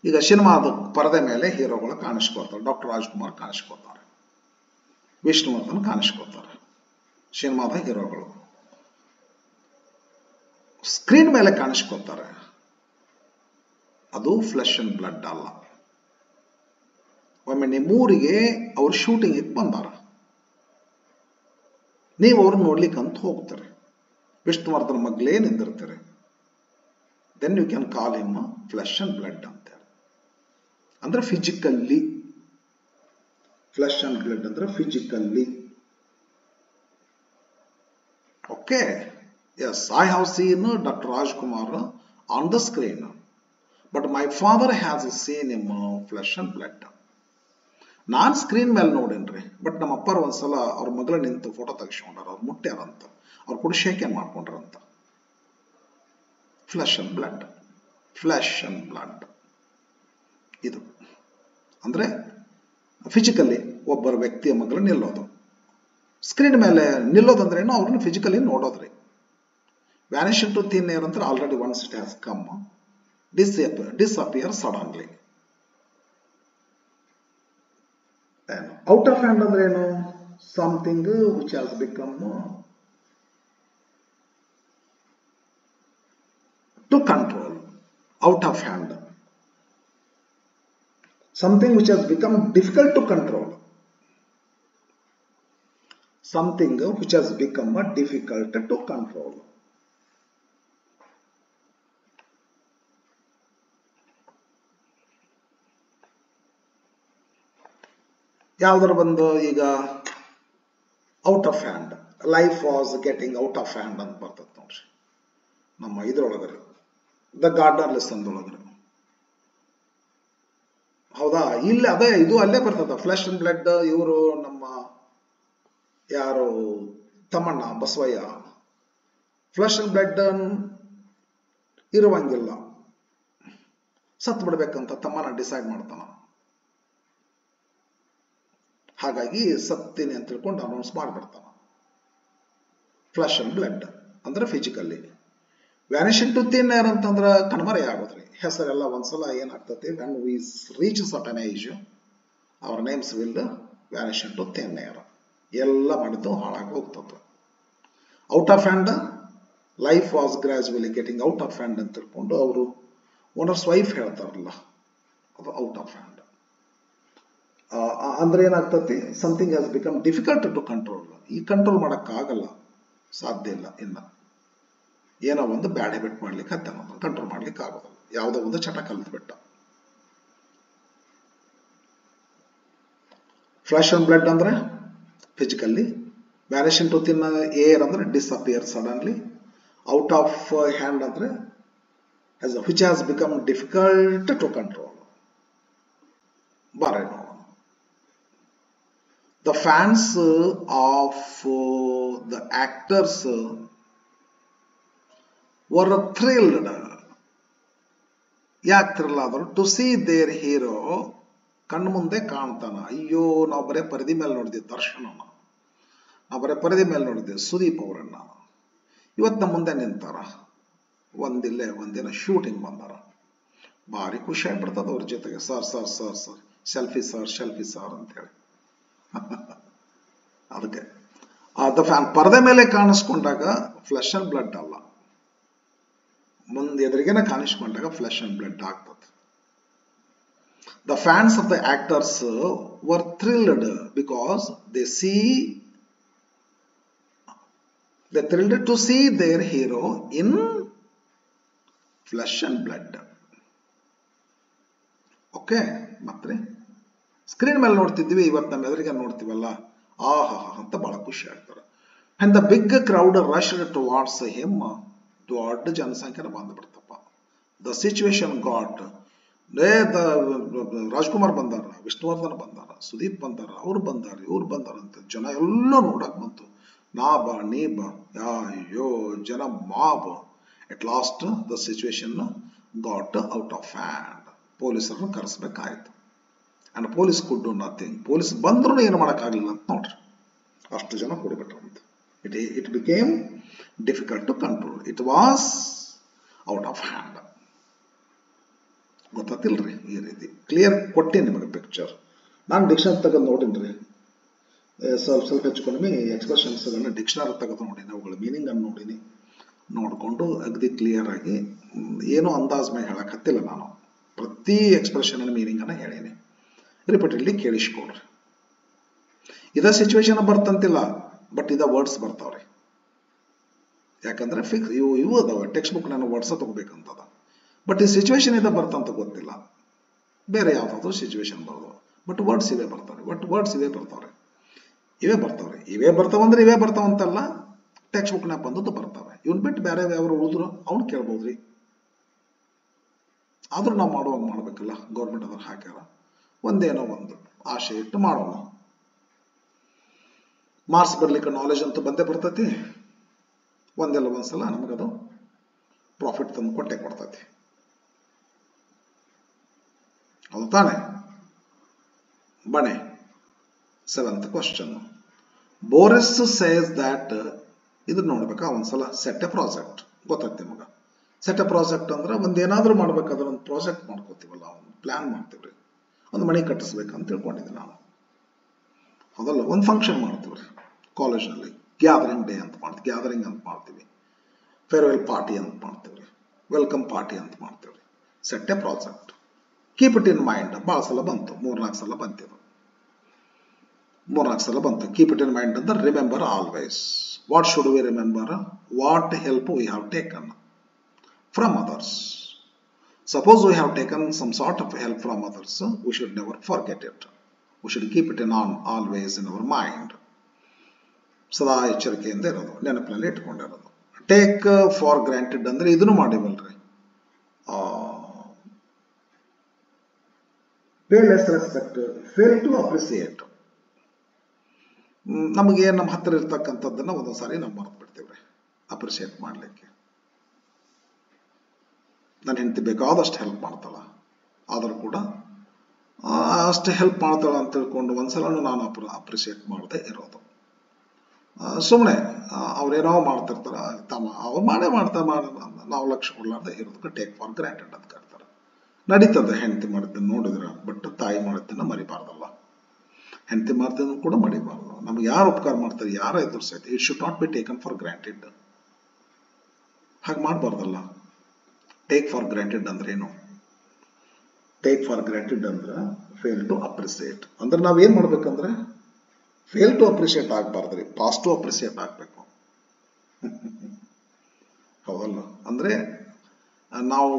ಈಗ ಸಿನಿಮಾದ ಪರದೆ ಮೇಲೆ ಹೀರೋಗಳು ಕಾಣಿಸ್ಕೊಳ್ತಾರೆ. ಡಾಕ್ಟರ್ ರಾಜ್ಕುಮಾರ್ ಕಾಣಿಸ್ಕೊಳ್ತಾರೆ, ವಿಷ್ಣುವರ್ಧನ್ ಕಾಣಿಸ್ಕೊಳ್ತಾರೆ, ಸಿನಿಮಾದ ಹೀರೋಗಳು. ಸ್ಕ್ರೀನ್ ಮೇಲೆ ಕಾಣಿಸ್ಕೊಳ್ತಾರೆ, ಅದು ಫ್ಲೆಶ್ ಅಂಡ್ ಬ್ಲಡ್ ಅಲ್ಲ. ಒಮ್ಮೆ ನಿಮ್ಮೂರಿಗೆ ಅವ್ರು ಶೂಟಿಂಗ್ ಬಂದಾರ, ನೀವು ಅವ್ರನ್ನ ನೋಡ್ಲಿಕ್ಕೆ ಅಂತ ಹೋಗ್ತಾರೆ, ವಿಷ್ಣುವರ್ಧನ್ ಮಗ್ಲೇ ನಿಂದಿರ್ತಾರೆ, then you can call him flesh and blood ಅಂತ. ಅಂದ್ರೆ ಫಿಸಿಕಲ್ಲಿ, ಫ್ಲೆಶ್ ಅಂಡ್ ಬ್ಲಡ್ ಅಂದ್ರೆ physically. Okay, yes, I have seen doctor Rajkumar on the screen, but my father has seen him flesh and blood. ನಾನ್ screen ಮೇಲೆ ನೋಡೇನ್ರಿ, but ನಮ್ಮ ಅಪ್ಪರು ಒಂದ್ಸಲ ಅವ್ರ ಮಗಳ ನಿಂತು ಫೋಟೋ ತೆಗಿಸ್ಕೊಂಡಾರ, ಅವ್ರು ಮುಟ್ಟ್ಯಾರಂತ, ಅವ್ರು ಕೂಡ ಶೇಕ್ ಹ್ಯಾಂಡ್ ಮಾಡ್ಕೊಂಡ್ರಂತ. Flesh and blood, flesh and blood ಇದು ಅಂದ್ರೆ ಫಿಸಿಕಲಿ ಒಬ್ಬರ ವ್ಯಕ್ತಿಯ ಮಗಳು ನಿಲ್ಲೋದು. ಸ್ಕ್ರೀನ್ ಮೇಲೆ ನಿಲ್ಲೋದಂದ್ರೆ ಏನು, ಅವ್ರನ್ನ ಫಿಸಿಕಲಿ ನೋಡೋದ್ರಿ. ವ್ಯಾನಿಷಿಂಗ್ ಟು ಥಿನ್ ಏರ್ ಅಂದ್ರೆ already once it has come, disappear suddenly. Out of hand ಅಂದ್ರೆ ಏನು, something which has become to control. Out of hand, something which has become difficult to control. Something which has become difficult to control. ಯಾವ್ದಾರ ಬಂದು ಈಗ out of hand, life was getting out of hand ಅಂತ ಬರ್ತದೆ ನೋಡ್ರಿ ನಮ್ಮ ಇದ್ರೊಳಗ್ರಿ, the garden lesson ಒಳಗ್ರಿ. ಹೌದಾ? ಇಲ್ಲ, ಅದೇ ಇದು ಅಲ್ಲೇ ಬರ್ತದ. ಫ್ಲೆಶ್ ಅಂಡ್ ಬ್ಲಡ್ ಇವರು ನಮ್ಮ ಯಾರು Tammanna Basavayya, flesh and blood ಇರುವಂಗಿಲ್ಲ, ಸತ್ ಬಿಡ್ಬೇಕಂತ ತಮ್ಮಣ್ಣ ಡಿಸೈಡ್ ಮಾಡ್ತಾನ. ಹಾಗಾಗಿ ಸತ್ತೀನಿ ಅಂತ ತಿಳ್ಕೊಂಡು ಅನೌನ್ಸ್ ಮಾಡ್ಬಿಡ್ತಾನ. ಫ್ಲೆಶ್ ಅಂಡ್ ಬ್ಲಡ್ ಅಂದ್ರೆ physically. Vanishing to thin air ಅಂತಂದ್ರೆ ಕಣ್ಮರೆ ಆಗೋದ್ರಿ. ಹೆಸರೆಲ್ಲ ಒಂದ್ಸಲ ಏನಾಗ್ತತಿ, when we reach certain age our names will vanish to thin air. ಎಲ್ಲ ಮಾಡಿದ್ದು ಹಾಳಾಗಿ ಹೋಗ್ತದೆ. Out of hand, life was gradually getting out of hand ಅಂತ ತಿಳ್ಕೊಂಡು ಅವರು ಓನರ್ಸ್ ವೈಫ್ ಹೇಳ್ತಾರಲ್ಲ, ಅಥವಾ ಔಟ್ ಆಫ್ ಹ್ಯಾಂಡ್. ಅಂದ್ರೆ ಏನಾಗ್ತತಿ, something has become difficult to control. ಈ ಕಂಟ್ರೋಲ್ ಮಾಡೋಕ್ಕಾಗಲ್ಲ, ಸಾಧ್ಯ ಇಲ್ಲ. ಇನ್ನು ಏನೋ ಒಂದು ಬ್ಯಾಡ್ ಹ್ಯಾಬಿಟ್ ಮಾಡ್ಲಿಕ್ಕೆ ಹತ್ತ ಕಂಟ್ರೋಲ್ ಮಾಡ್ಲಿಕ್ಕೆ ಆಗೋದಿಲ್ಲ. ಯಾವುದೋ ಒಂದು ಚಟ ಕಲಿತ್ಬಿಟ್ಟ. ಫ್ಲಾಶ್ ಅಂಡ್ ಬ್ಲಡ್ ಅಂದ್ರೆ physically, vanish into thin air ಅಂದ್ರೆ disappear suddenly, out of hand ಅಂದ್ರೆ which has become difficult to control. ಬಾರೆ ನೋಡೋಣ. The fans of the actors were thrilled. ಯಾಕೆ ಥ್ರಿಲ್ ಆದರು? ಟು ಸಿ ದೇರ್ ಹೀರೋ ಕಣ್ಣು ಮುಂದೆ ಕಾಣ್ತಾನ. ಅಯ್ಯೋ, ನಾವು ಬರೇ ಪರದಿ ಮೇಲೆ ನೋಡಿದ್ವಿ ದರ್ಶನನ, ನಾವು ಬರೇ ಪರದಿ ಮೇಲೆ ನೋಡಿದ್ವಿ ಸುದೀಪ್ ಅವರನ್ನ. ಇವತ್ತು ನಮ್ಮ ಮುಂದೆ ನಿಂತಾರ. ಒಂದಿನ ಶೂಟಿಂಗ್ ಬಂದಾರ. ಭಾರಿ ಖುಷಿ ಆಗ್ಬಿಡ್ತದ ಅವ್ರ ಜೊತೆಗೆ. Sir sir sir sir selfie sir ಅಂತ ಹೇಳಿ. ಅದಕ್ಕೆ ದ ಫ್ಯಾನ್ ಪರದೆ ಮೇಲೆ ಕಾಣಿಸ್ಕೊಂಡಾಗ ಫ್ಲೆಶ್ ಅಂಡ್ ಬ್ಲಡ್ ಅಲ್ಲ, ಮುಂದೆ ಎದುರಿಗೆನೆ ಕಾಣಿಸ್ಕೊಂಡಾಗ ಫ್ಲೆಶ್ ಅಂಡ್ ಬ್ಲಡ್ ಆಗ್ತದೆ. The fans of the actors were thrilled because they thrilled to see their hero in flesh and blood. Okay, ಮತ್ತೆ ಸ್ಕ್ರೀನ್ ಮೇಲೆ ನೋಡ್ತಿದ್ವಿ, ಇವತ್ತು ನಮ್ಮ ಎದುರಿಗೆ ನೋಡ್ತೀವಲ್ಲ, ಆಹಾ ಅಂತ ಬಹಳ ಖುಷಿ ಆಗ್ತಾರೆ. And the big crowd rushed towards him. ದೊಡ್ಡ ಜನಸಂಖ್ಯೆ ಬಂದ್ಬಿಡ್ತಪ್ಪ. ದ ಸಿಚುವೇಶನ್ ಗಾಟ್, ರಾಜ್ಕುಮಾರ್ ಬಂದಾರ, ವಿಷ್ಣುವರ್ಧನ್ ಬಂದಾರ, ಸುದೀಪ್ ಬಂದಾರ, ಅವ್ರು ಬಂದಾರ, ಇವ್ರು ಬಂದಾರ ಅಂತ ಜನ ಎಲ್ಲ ನೋಡಕ್ ಬಂತು. ನಾ ಬಾ ನೀ ಬಾ, ಅಯ್ಯೋ ಜನ mob. At last the situation got out of hand. ಪೊಲೀಸರನ್ನು ಕರೆಸ್ಬೇಕಾಯ್ತು. And police could do nothing. Police ಬಂದ್ರೂ ಏನು ಮಾಡೋಕ್ಕಾಗಲಿಲ್ಲ ಅಂತ ನೋಡ್ರಿ, ಅಷ್ಟು ಜನ ಕೂಡಿಬಿಟ್ರಂತ. It became difficult to control. It was out of hand. ಗೊತ್ತಾತಿಲ್ರಿ? ಈ ರೀತಿ ಕ್ಲಿಯರ್ ಕೊಟ್ಟೇನೆ ನಿಮಗೆ ಪಿಕ್ಚರ್. ನಾನು ಡಿಕ್ಷನರಿ ತೆಗೆದು ನೋಡಿನ್ರಿ, ಸ್ವಲ್ಪ ಹೆಚ್ಚು ಕಡಿಮೆ ಎಕ್ಸ್ಪ್ರೆಷನ್ಸ್ಗಳನ್ನ ಡಿಕ್ಷನರಿ ತೆಗೆದು ನೋಡೀನಿ, ಅವುಗಳ ಮೀನಿಂಗ್ ಅನ್ನು ನೋಡೀನಿ. ನೋಡಿಕೊಂಡು ಅಗದಿ ಕ್ಲಿಯರ್ ಆಗಿ ಏನೋ ಅಂದಾಜ್ ಮೇಲೆ ಹೇಳಕ್ ಹತ್ತಿಲ್ಲ. ನಾನು ಪ್ರತಿ ಎಕ್ಸ್ಪ್ರೆಷನ್ ಮೀನಿಂಗ್ ಅನ್ನ ಹೇಳೀನಿ. ರಿಪೀಟೆಡ್ಲಿ ಕೇಳಿಸ್ಕೊಡ್ರಿ. ಇದ ಸಿಚುವೇಶನ್ ಬರ್ತಂತಿಲ್ಲ, ಬಟ್ ಇದ ವರ್ಡ್ಸ್ ಬರ್ತಾವ್ರಿ. ಯಾಕಂದ್ರೆ ಫಿಕ್ಸ್ ಇವು ಅದಾವ. ಟೆಕ್ಸ್ಟ್ ಬುಕ್ ನಾನು ವರ್ಡ್ಸ್ ತಗೋಬೇಕಂತದ, ಬಟ್ ಈ ಸಿಚುವೇಶನ್ ಇದ ಬರ್ತಂತ ಗೊತ್ತಿಲ್ಲ. ಬೇರೆ ಯಾವ್ದಾದ್ರು ಸಿಚುವೇಶನ್ ಬರೋದು, ಬಟ್ ವರ್ಡ್ಸ್ ಇವೇ ಬರ್ತಾವೆ. ಇವೇ ಬರ್ತಾವಂದ್ರೆ ಇವೇ ಬರ್ತಾವಂತಲ್ಲ, ಟೆಕ್ಸ್ಟ್ ಬುಕ್ ನಾಗ ಬಂದದ್ದು ಬರ್ತಾವೆ. ಇವನ್ ಬಿಟ್ಟು ಬೇರೆ ಯಾವ್ರು ಉಳಿದ್ರು ಅವ್ನು ಕೇಳ್ಬೋದ್ರಿ. ಆದ್ರೂ ನಾವು ಮಾಡುವಾಗ ಮಾಡ್ಬೇಕಲ್ಲ, ಗೌರ್ಮೆಂಟ್ ಅದ್ರ ಹಾಕ್ಯಾರ. ಒಂದೇನೋ ಒಂದು ಆಶೆ ಇಟ್ಟು ಮಾಡೋಣ. ಮಾರ್ಕ್ಸ್ ಬರ್ಲಿಕ್ಕೆ ನಾಲೆಜ್ ಅಂತೂ ಬಂದೇ ಬರ್ತೈತಿ. ಒಂದೆಲ್ಲ ಒಂದ್ಸಲ ನಮಗದು ಪ್ರಾಫಿಟ್ ತಂದು ಕೊಡ್ತೈತಿ. ಹೌದು ತಾನೆ? ಬನ್ನಿ, 7th question. Boris says that, ಇದನ್ನ ನೋಡ್ಬೇಕಾ ಒಂದ್ಸಲ. ಸೆಟ್ ಎ ಪ್ರಾಜೆಕ್ಟ್ ಗೊತ್ತೈತಿ ನಿಮಗ. ಸೆಟ್ ಎ ಪ್ರಾಜೆಕ್ಟ್ ಅಂದ್ರೆ ಒಂದೇನಾದ್ರೂ ಮಾಡ್ಬೇಕಾದ್ರೆ ಒಂದು ಪ್ರಾಜೆಕ್ಟ್ ಮಾಡ್ಕೋತೀವಲ್ಲ, ಒಂದು ಪ್ಲಾನ್ ಮಾಡ್ತೀವ್ರಿ. ಒಂದು ಮನೆ ಕಟ್ಟಿಸ್ಬೇಕಂತ ತಿಳ್ಕೊಂಡಿದ್ದೆ ನಾನು. ಅದಲ್ಲ, ಒಂದು ಫಂಕ್ಷನ್ ಮಾಡ್ತೀವ್ರಿ ಕಾಲೇಜ್ನಲ್ಲಿ. ಗ್ಯಾದರಿಂಗ್ ಡೇ ಅಂತ ಮಾಡ್ತೀವಿ, ಗ್ಯಾದರಿಂಗ್ ಅಂತ ಮಾಡ್ತೀವಿ. ಫೇರ್ವೆಲ್ ಪಾರ್ಟಿ ಅಂತ ಮಾಡ್ತೀವ್ರಿ, ವೆಲ್ಕಮ್ ಪಾರ್ಟಿ ಅಂತ ಮಾಡ್ತೀವ್ರಿ. Set a project, keep it in mind. ಭಾಳ ಸಲ ಬಂತು, 3-4 ಸಲ ಬಂತಿದ್ದು. 3-4 ಸಲ ಬಂತು. ಕೀಪ್ ಇಟ್ ಇನ್ ಮೈಂಡ್ ಅಂದ್ರೆ remember always. What should we remember? What help we have taken from others. Suppose we have taken some sort of help from others, we should never forget it. We should keep it always in our mind. ಸದಾ ಎಚ್ಚರಿಕೆಯಿಂದ ಇರೋದು, ನೆನಪಿನಲ್ಲಿ ಇಟ್ಕೊಂಡಿರೋದು. Take for granted ಅಂದ್ರೆ ಇದನ್ನು ಮಾಡಿವಲ್ರಿ. Pay less respect, fail to appreciate. ನಮಗೆ ನಮ್ಮ ಹತ್ತಿರ ಇರ್ತಕ್ಕಂಥದ್ದನ್ನ ಒಂದೊಂದ್ಸಾರಿ ನಾವು ಮರ್ತು ಬಿಡ್ತೀವ್ರಿ ಅಪ್ರಿಸಿಯೇಟ್ ಮಾಡ್ಲಿಕ್ಕೆ. ನನ್ನ ಹೆಂಡತಿ ಬೇಕಾದಷ್ಟು ಹೆಲ್ಪ್ ಮಾಡ್ತಾಳ, ಆದರೂ ಕೂಡ ಅಷ್ಟು ಹೆಲ್ಪ್ ಮಾಡ್ತಾಳ ಅಂತ ತಿಳ್ಕೊಂಡು ಒಂದ್ಸಲೂ ನಾನು ಅಪ್ರಿಸಿಯೇಟ್ ಮಾಡದೆ ಇರೋದು. ಸುಮ್ಮನೆ ಅವ್ರೇನೋ ಮಾಡ್ತಿರ್ತಾರ, ಅವ್ರು ಮಾಡೇ ನಾವು ಲಕ್ಷ್ಯ ಕೊಡ್ಲಾರ್ದೆ ಇರೋದಕ್ಕೆ ಟೇಕ್ ಫಾರ್ ಗ್ರಾಂಟೆಡ್ ಅಂತ ಕರ್ತಾರೆ. ನಡೀತದೆ ಹೆಂಡತಿ ಮಾಡಿದ್ದನ್ನು ನೋಡಿದ್ರೆ, ಬಟ್ ತಾಯಿ ಮಾಡಿದ್ದನ್ನ ಮರಿಬಾರ್ದಲ್ಲ. ಹೆಂಡತಿ ಮಾಡ್ತಿದ್ದನ್ನು ಕೂಡ ಮರಿಬಾರ್ದು. ನಮ್ಗೆ ಯಾರು ಉಪಕಾರ ಮಾಡ್ತಾರೆ, ಯಾರ ಎದುರು ಸಹಿತ it should not be taken for granted. ಹಾಗೆ ಮಾಡಬಾರ್ದಲ್ಲ. ಟೇಕ್ ಫಾರ್ ಗ್ರಾಂಟೆಡ್ ಅಂದ್ರೆ ಏನು? ಟೇಕ್ ಫಾರ್ ಗ್ರಾಂಟೆಡ್ ಅಂದ್ರೆ ಫೇಲ್ ಟು ಅಪ್ರಿಸಿಯೇಟ್. ಅಂದ್ರೆ ನಾವೇನ್ ಮಾಡ್ಬೇಕಂದ್ರೆ ಫೇಲ್ ಟು ಅಪ್ರಿಸಿಯೇಟ್ ಆಗಬಾರ್ದ್ರಿ, ಪಾಸ್ ಟು ಅಪ್ರಿಸಿಯೇಟ್ ಆಗಬೇಕು. ಹೌದಲ್ಲ? ಅಂದ್ರೆ ನಾವು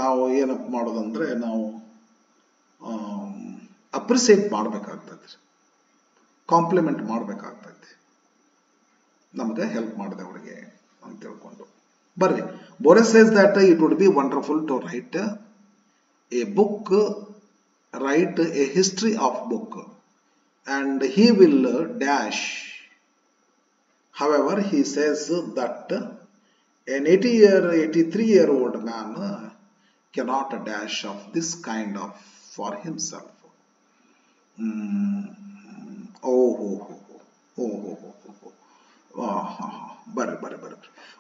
ನಾವು ಏನಪ್ಪ ಮಾಡೋದಂದ್ರೆ ನಾವು ಅಪ್ರಿಸಿಯೇಟ್ ಮಾಡ್ಬೇಕಾಗ್ತೈತಿ, ಕಾಂಪ್ಲಿಮೆಂಟ್ ಮಾಡ್ಬೇಕಾಗ್ತೈತಿ, ನಮ್ಗೆ ಹೆಲ್ಪ್ ಮಾಡಿದೆ ಅವರಿಗೆ ಅಂತ ತಿಳ್ಕೊಂಡು ಬರ್ರಿ. Borges says that it would be wonderful to write a book, write a history of book, and he will dash. However, he says that an 83-year-old man cannot dash of this kind of for himself. Barry.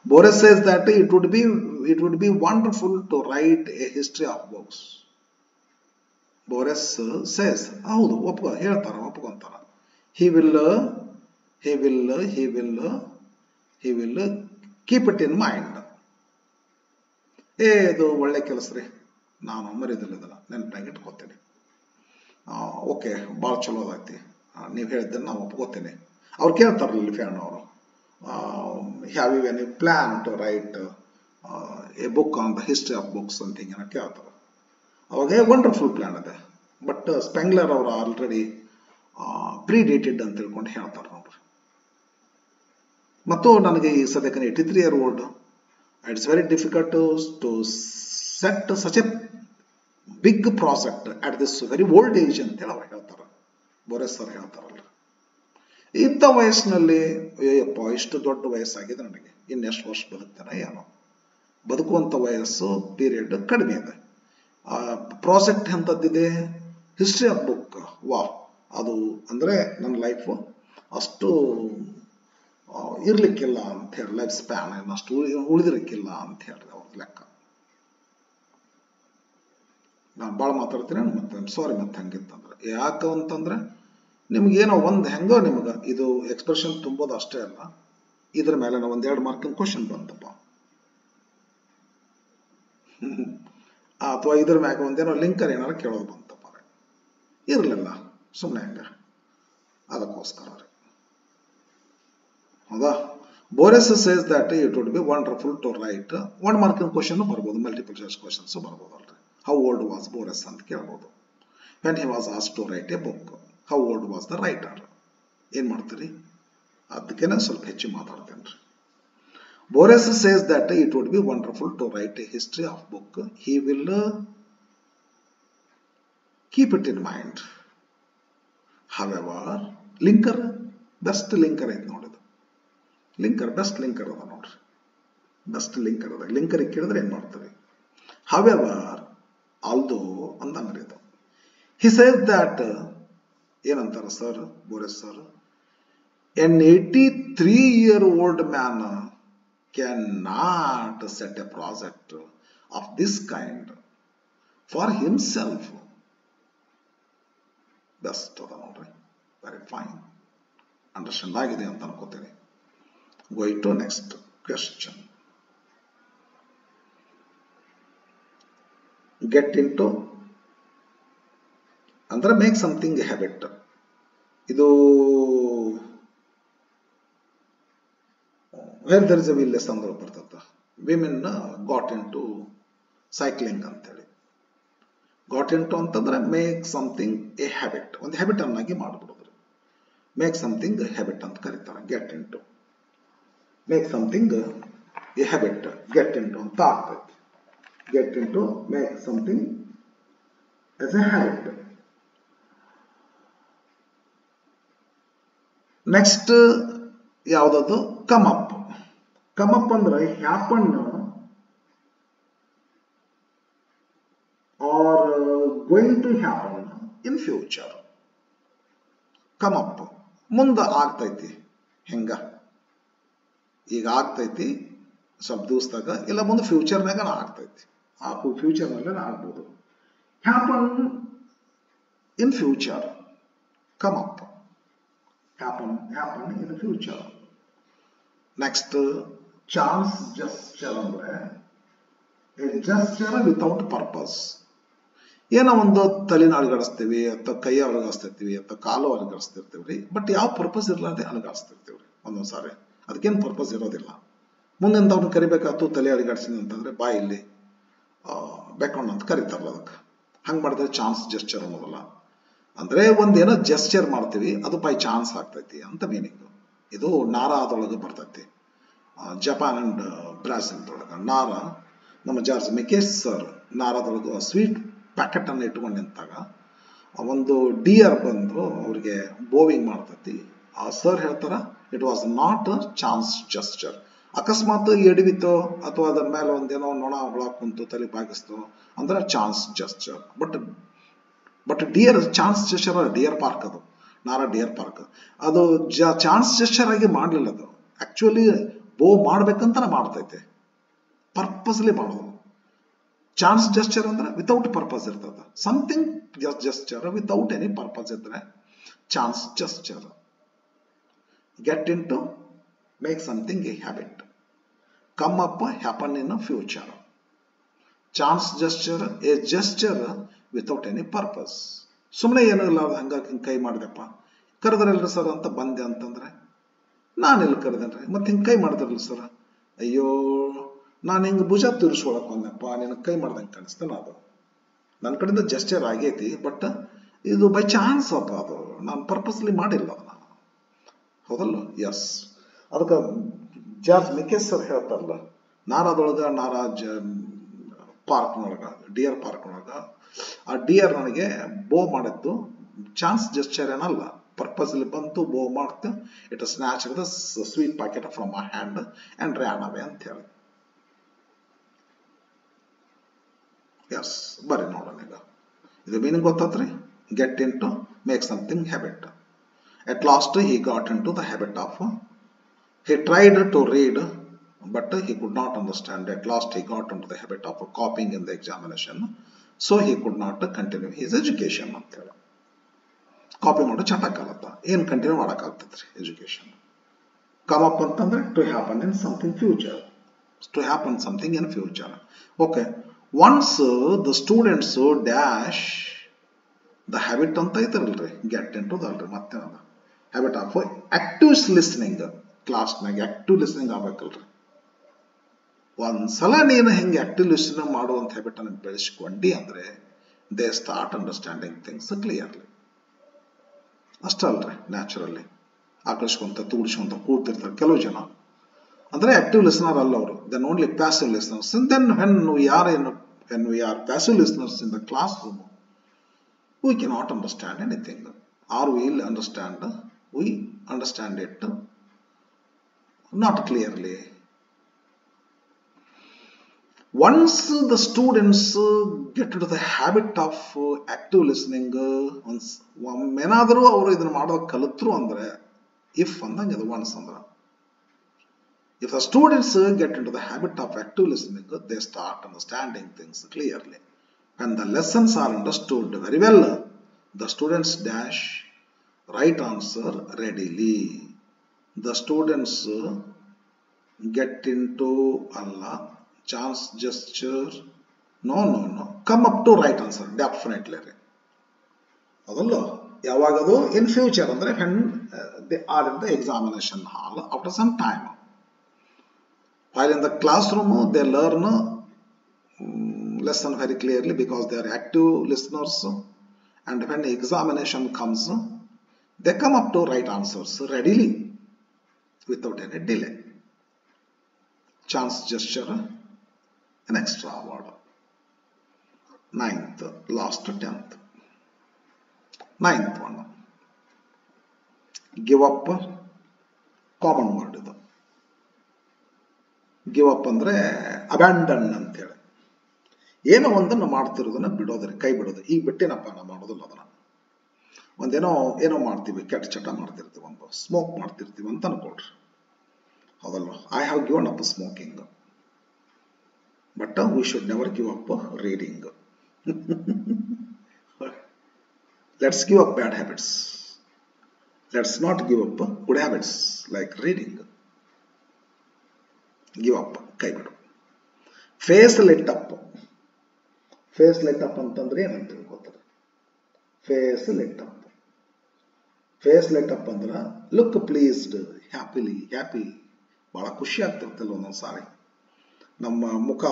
Boris says that it would be wonderful to write a history of books. Boris says, ಹೌದು ಒಪ್ಕೊಂತಾರ. He will keep it in mind. ಇದು ಒಳ್ಳೆ ಕೆಲಸ ರೀ, ನಾನು ಮರಿದಿಲ್ಲ, ನೆನಪಾಗಿ ಇಟ್ಕೋತೇನೆ. Okay, ಭಾಳ ಚಲೋ ಅದೈತಿ, ನೀವು ಹೇಳಿದ್ದನ್ನು ನಾವು ಒಪ್ಕೋತೇನೆ. ಅವ್ರು ಕೇಳ್ತಾರಲ್ಲ ಫ್ಯಾನ್ ಅವರು, have you any plan to write a book on the history of books ಅಂತ ಹಿಂಗೆ ಕೇಳ್ತಾರೆ. ಅವಾಗ ವಂಡರ್ಫುಲ್ ಪ್ಲಾನ್ ಇದೆ, ಬಟ್ ಸ್ಪೆಂಗ್ಲರ್ ಅವರು ಆಲ್ರೆಡಿ ಪ್ರೀಡೇಟೆಡ್ ಅಂತ ತಿಳ್ಕೊಂಡು ಹೇಳ್ತಾರೆ ನೋಡ್ರಿ. ಮತ್ತು ನನಗೆ ಈ ಸದ್ಯಕ್ಕೆ 83-year-old, it's very difficult to set such a big project at this very old age ಅಂತೇಳಿ ಅವ್ರು ಹೇಳ್ತಾರೆ, ಬೋರೆಸ್ ಸರ್ ಹೇಳ್ತಾರಲ್ಲ. ಇಂಥ ವಯಸ್ಸಿನಲ್ಲಿ ಅಯ್ಯಪ್ಪ ಇಷ್ಟು ದೊಡ್ಡ ವಯಸ್ಸಾಗಿದೆ ನನಗೆ, ಇನ್ನೆಷ್ಟು ವರ್ಷ ಬದುಕ್ತಾನೆ ಏನೋ, ಬದುಕುವಂಥ ವಯಸ್ಸು ಪೀರಿಯಡ್ ಕಡಿಮೆ ಇದೆ. ಪ್ರಾಜೆಕ್ಟ್ ಎಂಥದ್ದಿದೆ, ಹಿಸ್ಟ್ರಿ ಆಫ್ ಬುಕ್. ವಾ, ಅದು ಅಂದರೆ ನನ್ನ ಲೈಫು ಅಷ್ಟು ಇರ್ಲಿಕ್ಕಿಲ್ಲ ಅಂತ ಹೇಳಿ, ಲೈಫ್ ಸ್ಪ್ಯಾನ್ ಅಷ್ಟು ಉಳಿದಿರಕ್ಕಿಲ್ಲ ಅಂತ ಹೇಳ್ರಿ ಅವ್ರ ಲೆಕ್ಕ. ನಾನು ಭಾಳ ಮಾತಾಡ್ತೀನಿ ಮತ್ತೆ ಸಾರಿ, ಮತ್ತೆ ಹಂಗಿತ್ತಂದ್ರೆ ಯಾಕೆ ಅಂತಂದ್ರೆ ನಿಮ್ಗೇನೋ ಒಂದು ಹೆಂಗೋ ನಿಮ್ಗೆ ಇದು ಎಕ್ಸ್ಪ್ರೆಷನ್ ತುಂಬೋದು ಅಷ್ಟೇ ಅಲ್ಲ, ಇದ್ರ ಮೇಲೆ ನಾವು 1-2 ಮಾರ್ಕಿನ ಕ್ವಶನ್ ಬಂತಪ್ಪ, ಅಥವಾ ಇದ್ರ ಮ್ಯಾಗ ಒಂದೇನೋ ಲಿಂಕರ್ ಏನಾರು ಕೇಳೋದು ಬಂತಪ್ಪ, ಇರಲಿಲ್ಲ ಸುಮ್ಮನೆ ಹಂಗ, ಅದಕ್ಕೋಸ್ಕರ ಹೌದಾ. Borges says that it would be wonderful to write 1 ಮಾರ್ಕಿನ ಕ್ವಶನ್ ಬರ್ಬೋದು, ಮಲ್ಟಿಪಲ್ ಚಾಯ್ಸ್ ಕ್ವಶನ್ಸ್ ಬರ್ಬೋದಲ್ರಿ. ಹೌ ಓಲ್ಡ್ ವಾಸ್ ಬೋರೆಸ್ ಅಂತ ಕೇಳ್ಬೋದು. When he was asked to write a book, how old was the writer. ಏನ್ ಮಾಡ್ತೀರಿ, ಅದಕ್ಕೇನೆ ಸ್ವಲ್ಪ ಹೆಚ್ಚು ಮಾತಾಡ್ತೇನೆ ರೀ. Boris says that it would be wonderful to write a history of book. He will keep it in mind. However, linker, best linker ಐತೆ ನೋಡಿದು. Linker best linker ಅದ ನೋಡ್ರಿ, ಬೆಸ್ಟ್ ಲಿಂಕರ್ ಅದ. ಲಿಂಕರ್ ಕೇಳಿದ್ರೆ ಏನ್ ಮಾಡ್ತೀವಿ. However, although ಅಂದಂಗ್ರಿ ಇದು. He says that ಏನಂತಾರ sir Borges sir, an 83-year-old man cannot set a project of this kind for himself. Best ಅದ ನೋಡ್ರಿ, ವೆರಿ ಫೈನ್, ಅಂಡರ್ಸ್ಟ್ಯಾಂಡ್ ಆಗಿದೆ ಅಂತ ಅನ್ಕೋತೀನಿ. Going to next question. Get into ಅಂದ್ರೆ ಮೇಕ್ ಸಮಥಿಂಗ್ ಹ್ಯಾಬಿಟ್. ಇದು where there is a will ಅಂದ್ರೆ ಬರ್ತದ. Women got into cycling ಅಂತೇಳಿ. ಗಾಟ್ ಇನ್ ಟು ಅಂತಂದ್ರೆ ಮೇಕ್ ಸಮಥಿಂಗ್ ಎ ಹ್ಯಾಬಿಟ್, ಒಂದು ಹ್ಯಾಬಿಟ್ ಅನ್ನಾಗಿ ಮಾಡ್ಬಿಡೋದು. ಮೇಕ್ ಸಮಥಿಂಗ್ ಹ್ಯಾಬಿಟ್ ಅಂತ ಕರೀತಾರೆ. Get into, make something a habit, get into ಅಂತ ಆಗ್ತೈತಿ. Get into, make something as a habit. Next ಯಾವ್ದದು, ಕಮ್ ಅಪ್. ಕಮ್ ಅಪ್ ಅಂದ್ರೆ happen or going to happen in future. Come up ಮುಂದೆ ಆಗ್ತೈತಿ, ಹೆಂಗ ಈಗ ಆಗ್ತೈತಿ ಸ್ವಲ್ಪ ದಿವಸದಾಗ, ಇಲ್ಲ ಮುಂದೆ ಫ್ಯೂಚರ್ನಾಗ ಆಗ್ತೈತಿ, ಆ ಫ್ಯೂಚರ್ನಲ್ಲೇ ಆಗ್ಬೋದು. Happen in future, come up, happen in the future. Next, chance gesture ಅಂದ್ರೆ a gesture without purpose. ಏನೋ ಒಂದು ತಲೆನ ಅಲುಗಾಡಿಸ್ತೀವಿ ಅಥವಾ ಕೈ ಅಲುಗಾಡಿಸ್ತಿರ್ತೀವಿ ಅಥವಾ ಕಾಲು ಅಲುಗಾಡಿಸ್ತಿರ್ತೀವ್ರಿ, ಬಟ್ ಯಾವ ಪರ್ಪಸ್ ಇರ್ಲಾರ್ದೆ ಅಲುಗಾಡಿಸ್ತಿರ್ತೀವ್ರಿ ಒಂದೊಂದು ಸಾರಿ. ಅದಕ್ಕೇನು ಪರ್ಪಸ್ ಇರೋದಿಲ್ಲ. ಮುಂದೆಂತ ಅವ್ನು ಕರಿಬೇಕಾಯ್ತು ತಲೆ ಅಲುಗಾಡಿಸಿದ ಅಂತಂದ್ರೆ ಬಾಯಲ್ಲಿ ಬ್ಯಾಕ್ಗ್ರೌಂಡ್ ಅಂತ ಕರಿತಾರಲ್ಲ, ಅದಕ್ಕೆ ಹಂಗೆ ಮಾಡಿದ್ರೆ ಚಾನ್ಸ್ ಜೆಸ್ಚರ್ ಅನ್ನೋದಲ್ಲ. ಅಂದ್ರೆ ಒಂದೇನೋ ಜೆಸ್ಚರ್ ಮಾಡ್ತೀವಿ, ಅದು ಬೈ ಚಾನ್ಸ್ ಆಗ್ತೈತಿ ಅಂತ ಮೀನಿಂಗ್. ಇದು ನಾರಾದೊಳಗೆ ಬರ್ತೈತಿ, ಜಪಾನ್ ಅಂಡ್ ಬ್ರಾಜಿಲ್ದೊಳಗೆ. ನಾರಾ, ನಮ್ಮ ಜಾರ್ಜ್ ಮಿಕೇಸ್ ಸರ್ ನಾರಾದೊಳಗೆ ಸ್ವೀಟ್ ಪ್ಯಾಕೆಟ್ ಅನ್ನು ಇಟ್ಕೊಂಡು ನಿಂತಾಗ ಒಂದು ಡಿಯರ್ ಬಂದು ಅವ್ರಿಗೆ ಬೋವಿಂಗ್ ಮಾಡ್ತೈತಿ. ಆ ಸರ್ ಹೇಳ್ತಾರ, it was not a chance gesture. ಅಕಸ್ಮಾತ್ ಎಡವಿತೋ ಅಥವಾ ಅದ್ರ ಮೇಲೆ ಒಂದೇನೋ ನೊಣ ಹುಳ ಕುಂತು ತಲೆ ಬಾಗಿಸ್ತು ಅಂದ್ರೆ chance gesture. But deer chance gesture, deer park, ಅದು ನಾರಾ ಡಿಯರ್ ಪಾರ್ಕ್, ಅದು ಚಾನ್ಸ್ ಜೆಸ್ಚರ್ ಆಗಿ ಮಾಡ್ಲಿಲ್ಲ. ಅದು ಆಕ್ಚುಲಿ ಬೋ ಮಾಡ್ಬೇಕಂತ ಮಾಡ್ತೈತೆ, ಪರ್ಪಸ್ಲಿ ಮಾಡೋದು. ಚಾನ್ಸ್ ಜೆಸ್ಚರ್ ಅಂದ್ರೆ ವಿತೌಟ್ ಪರ್ಪಸ್ ಇರ್ತದೆ. Something gesture without any purpose ಇದ್ರೆ chance gesture. Get into, make something a habit, come up, happen in future. Chance gesture a gesture without any purpose. ಸುಮ್ಮನೆ ಏನೂ ಇಲ್ಲ, ಹಂಗಾಗಿ ಕೈ ಮಾಡಿದೆಪ್ಪ, ಕರೆದ್ರಲ್ರಿ sir ಅಂತ ಬಂದೆ ಅಂತಂದ್ರೆ ನಾನೆಲ್ಲಿ ಕರೆದೇನ್ರಿ, ಮತ್ತೆ ಹಿಂಗೆ ಕೈ ಮಾಡಿದ್ರಲ್ಲ ಸರ್, ಅಯ್ಯೋ ನಾನು ಹಿಂಗೆ ಭುಜ ತಿರ್ಸ್ಕೊಳಕ್ ಬಂದೆಪ್ಪ, ನಿನ್ನ ಕೈ ಮಾಡ್ದಂಗೆ ಕಾಣಿಸ್ತಾನ. ಅದು ನನ್ನ ಕಡೆಯಿಂದ ಜೆಸ್ಚರ್ ಆಗೈತಿ, ಬಟ್ ಇದು ಬೈ ಚಾನ್ಸ್ ಅಪ್ಪ, ಅದು ನಾನು ಪರ್ಪಸ್ಲಿ ಮಾಡಿಲ್ಲ ಅದನ್ನ. ಹೌದಲ್ಲ? ಎಸ್. ಅದಕ್ಕೆ ಜಾರ್ಜ್ ಮಿಕೇಸ್ ಸರ್ ಹೇಳ್ತಾರಲ್ಲ, ನಾರಾದೊಳಗ, ನಾರಾ ಪಾರ್ಕ್ನೊಳಗ, ಡಿಯರ್ ಪಾರ್ಕ್ನೊಳಗ, ಆ ಡಿಯರ್ ನನಗೆ ಬೋ ಮಾಡಿದ್ದು ಚಾನ್ಸ್ ಜೆಸ್ಚರ್ ಏನಲ್ಲ, ಪರ್ಪಸ್ಲಿ ಬಂತು, ಬೋ ಮಾಡ್ತು. It snatch the sweet packet from my hand and ran away ಅಂತ ಹೇಳಿ. ಎಸ್, ಬರ್ರಿ ನೋಡೋಣ ಈಗ. ಇದು ಮೀನಿಂಗ್ ಗೊತ್ತಾತ್ರಿ? Get into, make something habit. At last he got into the habit of, he tried to read but he could not understand. At last he got into the habit of copying in the examination, so he could not continue his education ಅಂತ ಹೇಳಿ. Copy ಮಾಡೋ ಚಟಕ್ಕಾಗತ್ತ, ಏನು continue ಮಾಡೋಕ್ಕಾಗ್ತೈತ್ರಿ education. Come up ಅಂತಂದ್ರೆ to happen in something future, to happen something in future. Okay, once the students dash the habit ಅಂತ ಐತರಲ್ರಿ, get into ದಲ್ರಿ, ಮತ್ತೆ ಹ್ಯಾಬಿಟ್ ಆಫ್ ಆಕ್ಟಿವ್ ಲಿಸ್ನಿಂಗ್. ಕ್ಲಾಸ್ನಾಗ ಆಕ್ಟಿವ್ ಲಿಸ್ನಿಂಗ್ ಆಗ್ಬೇಕಲ್ರಿ. ಒಂದ್ಸಲ ನೀನು ಹೆಂಗೆ ಆಕ್ಟಿವ್ ಲಿಸ್ನಿಂಗ್ ಮಾಡುವಂತ ಹ್ಯಾಬಿಟ್ ಅನ್ನು ಬೆಳೆಸ್ಕೊಂಡಿ ಅಂದ್ರೆ they start understanding things clearly. ಅಷ್ಟಲ್ರಿ, ನ್ಯಾಚುರಲಿ ಆಕರ್ಷಿಕೊಂತ ತೂಡಿಸ್ಕೊಂತ ಕೂತಿರ್ತಾರೆ ಕೆಲವು ಜನ. ಅಂದ್ರೆ ಆಕ್ಟಿವ್ ಲಿಸ್ನರ್ ಅಲ್ಲ ಅವರು, then only passive listeners. Then when we are passive listeners in the classroom, we cannot understand anything, or we understand it not clearly. Once the students get into the habit of active listening, ಒಮ್ಮೆನಾದರೂ ಅವರು ಇದನ್ನ ಮಾಡೋದು ಕಲಿತರು ಅಂದ್ರೆ, if ಅಂದಂಗೆ ಅದು once ಅಂದ್ರ, if the students get into the habit of active listening, they start understanding things clearly. When the lessons are understood very well, the students dash right answer readily. The students get into chance gesture, no, come up to right answer definitely. ಅದಲ್ಲ, ಯಾವಾಗದು in future ಅಂದ್ರೆ when they are in the examination hall after some time. While in the classroom they learn lesson very clearly because they are active listeners, and when the examination comes they come up to right answers readily without any delay. Chance gesture, an extra word. 9th, last 10th. 9th one, give up, common word ಇದು. Give up ಅಂದ್ರೆ abandon ಅಂತ ಹೇಳಿ, ಏನೋ ಒಂದನ್ನು ಮಾಡ್ತಿರೋದನ್ನ ಬಿಡೋದ್ರಿ, ಕೈ ಬಿಡೋದು. ಈಗ ಬಿಟ್ಟೇನಪ್ಪ ನಾ ಮಾಡೋದಿಲ್ಲ ಅದನ್ನ. ಏನೋ ಮಾಡ್ತೀವಿ, ಕೆಟ್ಟ ಚಟ ಮಾಡ್ತಿರ್ತೀವಿ, ಒಂದು ಸ್ಮೋಕ್ ಮಾಡ್ತಿರ್ತೀವಿ ಅಂತ ಅನ್ಕೊಳ್ರಿ, ಹೌದಲ್ವ? I have given up smoking, but we should never give up reading. Let's give up bad habits, let's not give up good habits like reading. Give up, ಕೈ ಬಿಡು. Face lit up, face lit up ಅಂತಂದ್ರೆ ಏನಂತ ತಿಳ್ಕೊತಾರೆ. Face lit up, face lit up ಅಂದ್ರೆ look pleased, happily, happy, ಬಹಳ ಖುಷಿ ಆಗ್ತಿರ್ತಲ್ಲ ಒಂದೊಂದ್ಸಾರಿ. ನಮ್ಮ ಮುಖ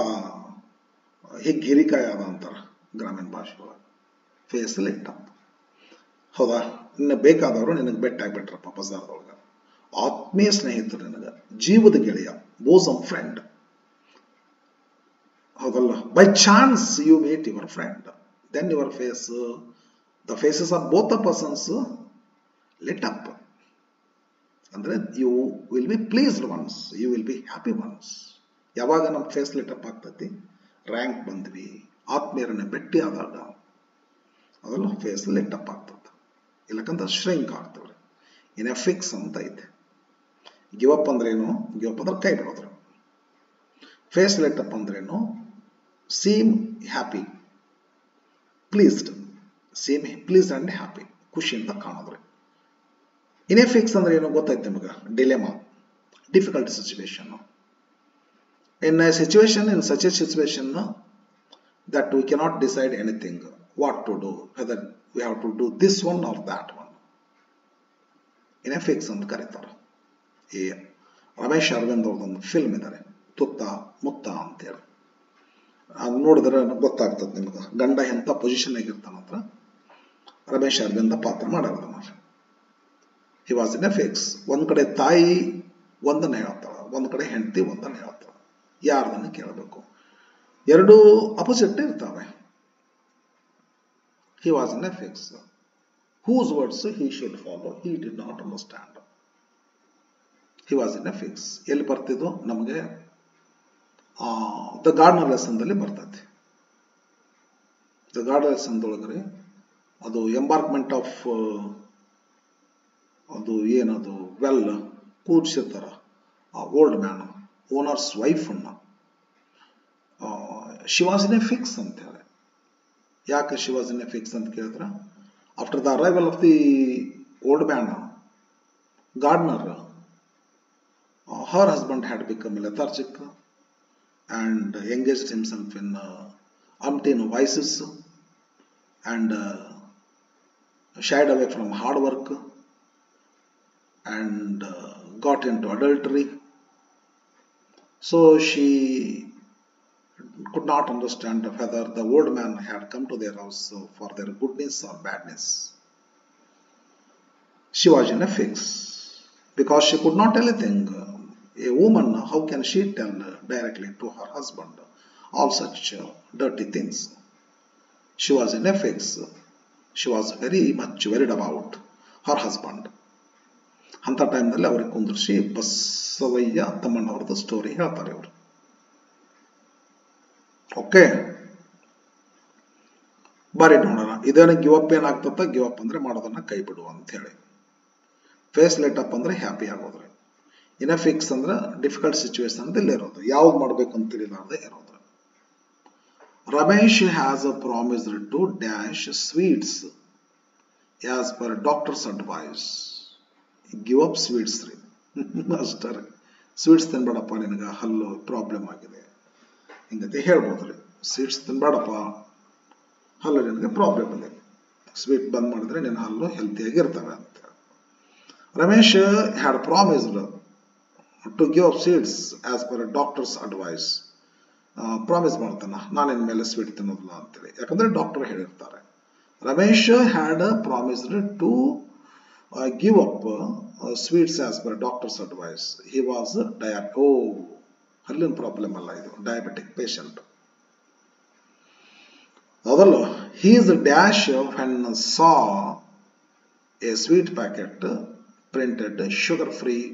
ಹಿಗ್ ಹಿರಿಕಾಯ ಅದ ಅಂತಾರ ಗ್ರಾಮೀಣ ಭಾಷೆ ಒಳಗೆ. Face lit up. ಹೌದಾ, ನಿನ್ನ ಬೇಕಾದವರು ನಿನಗೆ ಬೆಟ್ಟ ಆಗ್ಬಿಟ್ರಪ್ಪ ಬಜಾರ್ದೊಳಗ, ಆತ್ಮೀಯ ಸ್ನೇಹಿತರು, ನಿನಗೆ ಜೀವದ ಗೆಳೆಯ, ಬೋಸಮ್ ಫ್ರೆಂಡ್. ಹೌದಲ್ಲ, by chance you meet your friend, then your face, the faces of both the persons lit up. ಅಂದ್ರೆ you will be pleased once, you will be happy once. ಯಾವಾಗ ನಮ್ಮ ಫೇಸ್ ಲಿಟ್ ಅಪ್ ಆಗ್ತೈತಿ, rank ಬಂದ್ವಿ, ಆತ್ಮೀಯರನ್ನ ಭೇಟಿ ಆದಾಗ, ಅದೆಲ್ಲ face lit up ಆಗ್ತದೆ. ಇಲ್ಲಕ್ಕಂತ ಶ್ರಿಂಕ್ ಆಗ್ತವ್ರಿ. ಇನ್ ಫಿಕ್ಸ್ ಅಂತ ಐತೆ. ಗಿವ್ ಅಪ್ ಅಂದ್ರೇನು? ಗಿವ್ ಅಪ್ ಅಂದ್ರೆ ಕೈ ಬಿಡೋದ್ರು. ಫೇಸ್ ಲಿಟ್ ಅಪ್ ಅಂದ್ರೇನು? Seem happy, pleased, seem pleased and happy, ಖುಷಿಯಿಂದ ಕಾಣೋದ್ರಿ. ಇನ್ ಫಿಕ್ಸ್ ಅಂದ್ರೆ ಏನು ಗೊತ್ತಾಯ್ತು ನಿಮಗೆ? Dilemma, difficult situation. In a situation, in such a situation that we cannot decide anything, what to do, whether we have to do this one or that one. In a fix ಅಂತ ಕರೀತಾರೆ. ಈ Ramesh Arvind ಅವ್ರದೊಂದು film ಇದ್ದಾರೆ, ತುತ್ತ ಮುತ್ತ ಅಂತೇಳಿ. ಅದು ನೋಡಿದ್ರೆ ಗೊತ್ತಾಗ್ತದೆ ನಿಮ್ಗೆ, ಗಂಡ ಎಂತ ಪೊಸಿಷನ್ ಆಗಿರ್ತಾನಂತ ರಮೇಶ್ ಅರವಿಂದ ಪಾತ್ರ ಮಾಡೋದನ್ನ. He was in a fix. ಒಂದ್ ಕಡೆ ತಾಯಿ ಒಂದನ್ನ ಹೇಳ್ತಾಳ, ಒಂದ್ ಕಡೆ ಹೆಂಡತಿ ಒಂದನ್ನ ಹೇಳ್ತಾಳ. ಯಾರ್ದನ್ನು ಕೇಳಬೇಕು? ಎರಡು ಅಪೋಸಿಟ್ ಇರ್ತಾವೆ. He was in a fix. Whose words he should follow, he did not understand. He was in a fix. ಎಲ್ಲಿ ಬರ್ತಿದ್ದು ನಮಗೆ? ದ ಗಾರ್ಡನರ್ ಲೆಸನ್ ದಲ್ಲಿ ಬರ್ತೈತಿ. ದ ಗಾರ್ಡನರ್ ಲೆಸನ್ ಒಳಗಡೆ ಅದು ಎಂಬಾರ್ಕ್ಮೆಂಟ್ ಆಫ್, ಅದು ಏನದು ವೆಲ್ ಕೂಡ್ಸಿರ್ತಾರ ಆ ಓಲ್ಡ್ ಮ್ಯಾನ್, ಓನರ್ಸ್ ವೈಫ್ ಅನ್ನ. She was in a fix ಅಂತ ಹೇಳಿ. ಯಾಕೆ she was in a fix ಅಂತ ಕೇಳಿದ್ರೆ, after the arrival of the old man, gardener, her husband had become lethargic and engaged himself in umpteen vices and shied away from hard work and got into adultery. So she could not understand whether the old man had come to their house for their goodness or badness. She was in a fix because she could not tell anything. A woman, how can she tell directly to her husband all such dirty things? She was in a fix. She was very much worried about her husband. ಅಂತ ಟೈಮ್ನಲ್ಲಿ ಅವ್ರಿಗೆ ಕುಂದ್ರಿಸಿ Basavayya ತಮ್ಮಣ್ಣವ್ರದ್ದು story ಹೇಳ್ತಾರೆ ಅವರು. Okay, ಬಾರಿ ನೋಡೋಣ. ಇದೇನ give up ಏನಾಗ್ತತ್ತ? Give up ಅಂದ್ರೆ ಮಾಡೋದನ್ನ ಕೈ ಬಿಡುವ ಅಂತ ಹೇಳಿ. ಫೇಸ್ ಲೆಟ್ ಅಪ್ ಅಂದ್ರೆ ಹ್ಯಾಪಿ ಆಗೋದ್ರಿ. ಇನ್ ಫಿಕ್ಸ್ ಅಂದ್ರೆ ಡಿಫಿಕಲ್ಟ್ ಸಿಚುವೇಶನ್ ಅಂತ ಇರೋದು, ಯಾವ್ದು ಮಾಡ್ಬೇಕು ಅಂತ ತಿಳಿಲಾರ್ದೆ ಇರೋದು. Ramesh has promised to dash sweets as per doctor's advice. Give up sweets ರೀ, ಅಷ್ಟೇ ರೀ. ಸ್ವೀಟ್ಸ್ ತಿನ್ಬೇಡಪ್ಪ, ನಿನಗೆ ಹಲ್ಲು ಪ್ರಾಬ್ಲಮ್ ಆಗಿದೆ ಹಿಂಗತೆ ಹೇಳ್ಬೋದ್ರಿ. ಸ್ವೀಟ್ಸ್ ತಿನ್ಬೇಡಪ್ಪ, ಹಲ್ಲು ನಿನಗೆ ಪ್ರಾಬ್ಲಮ್ ಇದೆ, ಸ್ವೀಟ್ ಬಂದ್ ಮಾಡಿದ್ರೆ ನಿನ್ನ ಹಲ್ಲು ಹೆಲ್ತಿಯಾಗಿ ಇರ್ತವೆ ಅಂತ. Ramesh had promised to give up sweets as per a doctor's advice. Promise ಮಾಡ್ತಾನ, ನಾನು ಇನ್ಮೇಲೆ ಸ್ವೀಟ್ ತಿನ್ನೋದಿಲ್ಲ ಅಂತೇಳಿ, ಯಾಕಂದ್ರೆ ಡಾಕ್ಟರ್ ಹೇಳಿರ್ತಾರೆ. Ramesh had promised to give up sweets as per doctor's advice. He was ಹಲ್ಲಿನ ಪ್ರಾಬ್ಲಮ್ ಅಲ್ಲ ಇದು, ಡಯಾಬಿಟಿಕ್ ಪೇಷಂಟ್ ಅದಲ್ಲ. His dash when saw a sweet packet printed sugar free.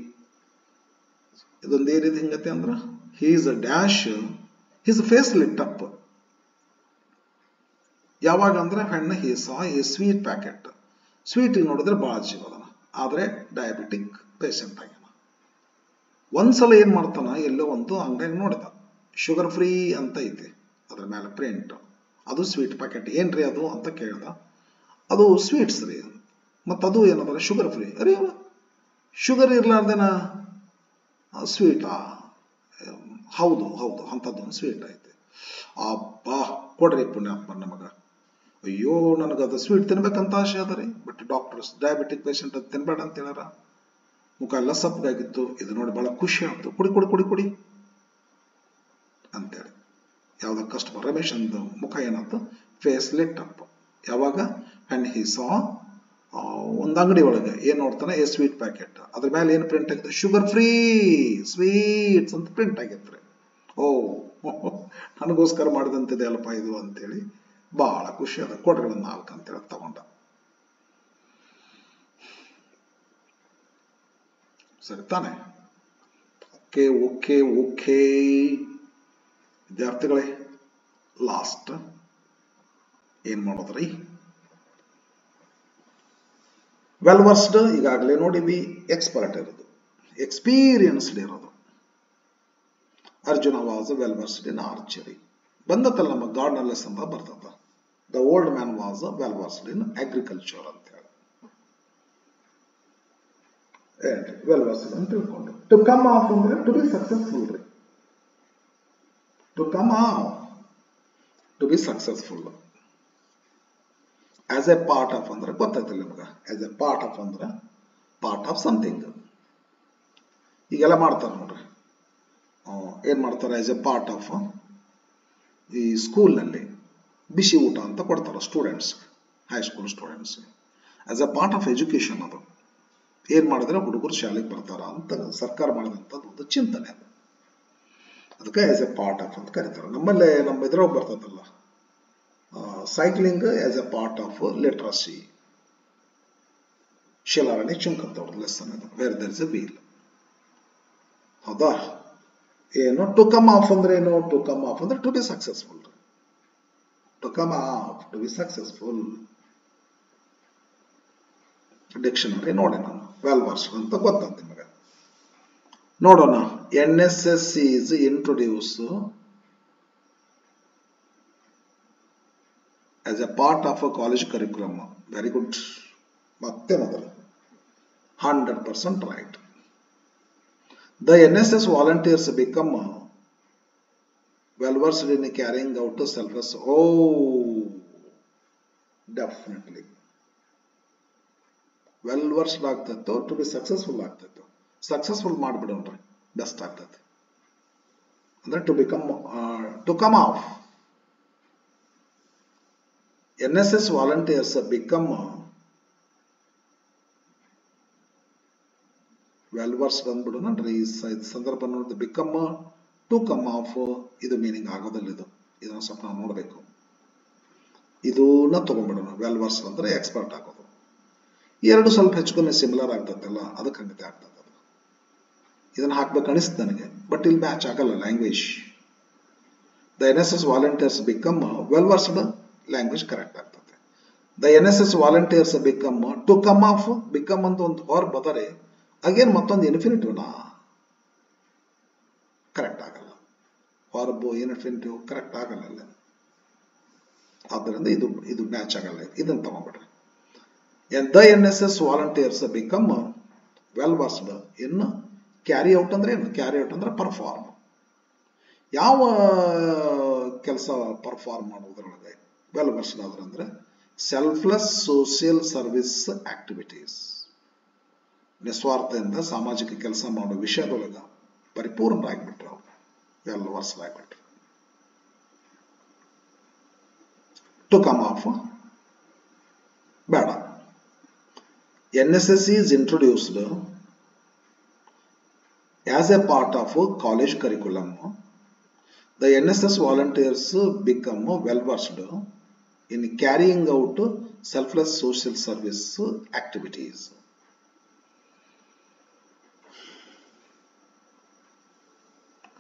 ಇದೊಂದು ಏನಿದೆ ಹಿಂಗತೆ ಅಂದ್ರ, he's dash, his face lit up. ಯಾವಾಗ ಅಂದ್ರೆ ಹೆಣ್ಣ he saw a sweet packet. Sweet ನೋಡಿದ್ರೆ ಬಹಳ ಜೀವದನ, ಆದ್ರೆ ಡಯಾಬಿಟಿಕ್ ಪೇಷಂಟ್ ಆಗ್ಯಾನ. ಒಂದ್ಸಲ ಏನ್ ಮಾಡ್ತಾನ, ಎಲ್ಲೋ ಒಂದು ಅಂಗಡಿಯಾಗ ನೋಡಿದ ಶುಗರ್ ಫ್ರೀ ಅಂತ ಐತಿ, ಅದ್ರ ಮೇಲೆ ಪ್ರಿಂಟ್. ಅದು ಸ್ವೀಟ್ ಪ್ಯಾಕೆಟ್. ಏನ್ರಿ ಅದು ಅಂತ ಕೇಳ್ದ. ಅದು ಸ್ವೀಟ್ಸ್ ರೀ, ಮತ್ತದು ಏನಂದ್ರೆ ಶುಗರ್ ಫ್ರೀ. ಅರೆ, ಶುಗರ್ ಇರ್ಲಾರ್ದೇನ ಸ್ವೀಟಾ? ಹೌದು ಹೌದು, ಅಂಥದ್ದೊಂದು ಸ್ವೀಟ್ ಐತೆ. ಅಬ್ಬಾ ಕೊಡ್ರಿ ಪುಣ್ಯಾತ್ಮ ನಮಗ. ಅಯ್ಯೋ ನನಗದು ಸ್ವೀಟ್ ತಿನ್ಬೇಕಂತ ಆಸೆ ಅದ ರೀ, ಬಟ್ ಡಾಕ್ಟರ್ಸ್ ಡಯಾಬಿಟಿಕ್ ಪೇಷಂಟ್ ಅದು ತಿನ್ಬೇಡ ಅಂತ ಹೇಳ್ಯಾರ. ಮುಖ ಎಲ್ಲ ಸಪ್ಪಗಾಗಿತ್ತು. ಇದು ನೋಡಿ ಬಹಳ ಖುಷಿ ಆಯ್ತು. ಕುಡಿ ಕುಡಿ ಕುಡಿ ಕುಡಿ ಅಂತೇಳಿ ಯಾವ್ದ ಕಸ್ಟಮರ್ ರಮೇಶ್ ಅಂದ ಮುಖ ಏನಾಯ್ತು, ಫೇಸ್ ಲಿಟ್ ಅಪ್. ಯಾವಾಗ ಅಂಡ್ ಹಿ ಸಾ ಒಂದು ಅಂಗಡಿ ಒಳಗೆ ಏನ್ ನೋಡ್ತಾನೆ, ಎ ಸ್ವೀಟ್ ಪ್ಯಾಕೆಟ್. ಅದ್ರ ಮೇಲೆ ಏನು ಪ್ರಿಂಟ್ ಆಗಿದೆ, ಶುಗರ್ ಫ್ರೀ ಸ್ವೀಟ್ಸ್ ಅಂತ ಪ್ರಿಂಟ್ ಆಗಿತ್ತು. ಓ ನನಗೋಸ್ಕರ ಮಾಡಿದಂತಿದೆ ಅಲ್ಪ ಇದು ಅಂತೇಳಿ ಬಹಳ ಖುಷಿ ಅದ. ಕೊಡ್ರಿ ಒಂದು 4 ಅಂತೇಳಿ ತಗೊಂಡ. ಸರಿ ತಾನೆ? ಓಕೆ ಓಕೆ ಓಕೆ ವಿದ್ಯಾರ್ಥಿಗಳೇ, ಲಾಸ್ಟ್ ಏನ್ ಮಾಡೋದ್ರಿ? ವೆಲ್ ವರ್ಸ್ಡ್ ಈಗಾಗಲೇ ನೋಡಿವಿ, ಎಕ್ಸ್ಪರ್ಟ್ ಇರೋದು, ಎಕ್ಸ್ಪೀರಿಯನ್ಸ್ಡ್ ಇರೋದು. Arjuna was well versed in archery. ಬಂದತ್ತಲ್ಲ ನಮ್ಮ ಗಾರ್ಡನರ್ಲೆಸ್ ಅಂತ ಬರ್ತದ. The old man was well versed in agriculture ಅಂತ ಹೇಳಿ ವೆಲ್ ವರ್ಸ್ಡ್ ಅಂತ ತಿಳ್ಕೊಂಡು. ಟು ಕಮ್ ಆಫ್ ಅಂದ್ರೆ ಟು ಬಿ ಸಕ್ಸಸ್ಫುಲ್ ರೀ. To come off, to be successful. As a part of ಅಂದ್ರೆ ಗೊತ್ತಾಯ್ತಿಲ್ಲ ನಿಮಗ. ಆಸ್ ಎ ಪಾರ್ಟ್ ಆಫ್ ಅಂದ್ರೆ ಪಾರ್ಟ್ ಆಫ್ ಸಮಥಿಂಗ್. ಈಗೆಲ್ಲ ಮಾಡ್ತಾರೆ ನೋಡ್ರಿ. ಏನ್ ಮಾಡ್ತಾರೆ, ಆಸ್ ಎ ಪಾರ್ಟ್ ಆಫ್ ಈ ಸ್ಕೂಲ್ನಲ್ಲಿ ಬಿಸಿ ಊಟ ಅಂತ ಕೊಡ್ತಾರೆ students, high school students. As a part of education ಅದು. ಏನ್ ಮಾಡಿದ್ರೆ ಹುಡುಗರು ಶಾಲೆಗೆ ಬರ್ತಾರ ಅಂತ ಸರ್ಕಾರ ಮಾಡಿದಂಥದ್ದು ಒಂದು ಚಿಂತನೆ ಅದು. ಅದಕ್ಕೆ ಆಸ್ ಎ ಪಾರ್ಟ್ ಆಫ್ ಅಂತ ಕರೀತಾರೆ. ನಮ್ಮಲ್ಲೇ ನಮ್ಮ ಇದ್ರೊಳಗೆ ಬರ್ತದಲ್ಲ, cycling as a part of literacy. ಶಿಲಾರಾಣಿ ಚುಂಕಂತವ್ರ ಲೆಸನ್ ಅದು, where there is a wheel. ಹೌದಾ? ಏನು ಟು ಕಮ್ ಆಫ್ ಅಂದ್ರೆ ಏನು? ಟು ಕಮ್ ಆಫ್ ಅಂದ್ರೆ to be successful. To come off, to be successful. Dictionary ನೋಡಿ ನಾನು, ವೆಲ್ ವರ್ಸ್ಡ್ ಅಂತ ಗೊತ್ತಂತ ನಿಮಗೆ. ನೋಡೋಣ. NSS is introduced as a part of a college curriculum. Very good. ಮತ್ತೆ ಮೊದಲು 100% right. The NSS volunteers become well versed in carrying out selfless. Oh, definitely. Well versed ಆಗ್ತೈತೋ to be successful ಆಗ್ತೈತೋ? Successful ಮಾಡಿಬಿಡೋಣ್ರಿ, best ಆಗ್ತೈತೆ. ಅಂದ್ರೆ to become, to come off. NSS volunteers become well versed ಅಂದ್ಬಿಡೋಣ. ಈ ಸಂದರ್ಭ ನೋಡಿದ್ರೆ ಬಿಕಮ್ ಟು ಕಮ್ ಆಫ್ ಇದು ಮೀನಿಂಗ್ ಆಗೋದಿಲ್ಲ. ಇದನ್ನ ಸ್ವಲ್ಪ ನಾವು ನೋಡಬೇಕು. ಇದನ್ನ ತಗೊಂಡ್ಬಿಡೋಣ. ವೆಲ್ ವರ್ಸ್ಡ್ ಅಂದ್ರೆ ಎಕ್ಸ್ಪರ್ಟ್ ಆಗೋದು. ಎರಡು ಸ್ವಲ್ಪ ಹೆಚ್ಚು ಕಮ್ಮಿ ಸಿಮಿಲರ್ ಆಗ್ತದಲ್ಲ, ಅದಕ್ಕೆ ಹಂಗತೆ ಆಗ್ತದೆ. ಇದನ್ನ ಹಾಕ್ಬೇಕು ಅನಿಸ್ತು ನನಗೆ, ಬಟ್ ಇಲ್ಲಿ ಮ್ಯಾಚ್ ಆಗಲ್ಲ language. The NSS volunteers become well versed, language correct ಆಗ್ತದೆ. The NSS volunteers become to come off. Become ಅಂತ ಒಂದು ಹೊರ ಬದರೆ ಅಗೇನ್ ಮತ್ತೊಂದು ಇನ್ಫಿನಿಟಿವ್ನಾ ಕರೆಕ್ಟ್ ಆಗಲ್ಲ. ಹೊರಬು ಇನ್ಫಿನಿಟಿವ್ ಕರೆಕ್ಟ್ ಆಗಲ್ಲ. ಆದ್ದರಿಂದ ಇದು ಮ್ಯಾಚ್ ಆಗಲ್ಲ. ಇದನ್ನ ತಗೊಂಡ್ಬಿಡ್ರಿ. The NSS volunteers become well versed in carry out ಅಂದ್ರೆ ಏನು? ಕ್ಯಾರಿ ಔಟ್ ಅಂದ್ರೆ ಪರ್ಫಾರ್ಮ್. ಯಾವ ಕೆಲಸ ಪರ್ಫಾರ್ಮ್ ಮಾಡೋದ್ರೊಳಗೆ ವೆಲ್ ವರ್ಸ್ಡ್ ಆದ್ರಂದ್ರೆ ಸೆಲ್ಫ್ಲೆಸ್ ಸೋಷಿಯಲ್ ಸರ್ವಿಸ್ ಆಕ್ಟಿವಿಟೀಸ್. ನಿಸ್ವಾರ್ಥದಿಂದ ಸಾಮಾಜಿಕ ಕೆಲಸ ಮಾಡೋ ವಿಷಯದೊಳಗ ಪರಿಪೂರ್ಣರಾಗ್ಬಿಟ್ರು, ಅವ್ರು ವೆಲ್ ವರ್ಸ್ಡ್ ಆಗ್ಬಿಟ್ರು. ಟು ಕಮ್ ಆಫ್ ಬೇಡ. NSS is introduced as a part of college curriculum. The NSS volunteers become well versed in carrying out selfless social service activities.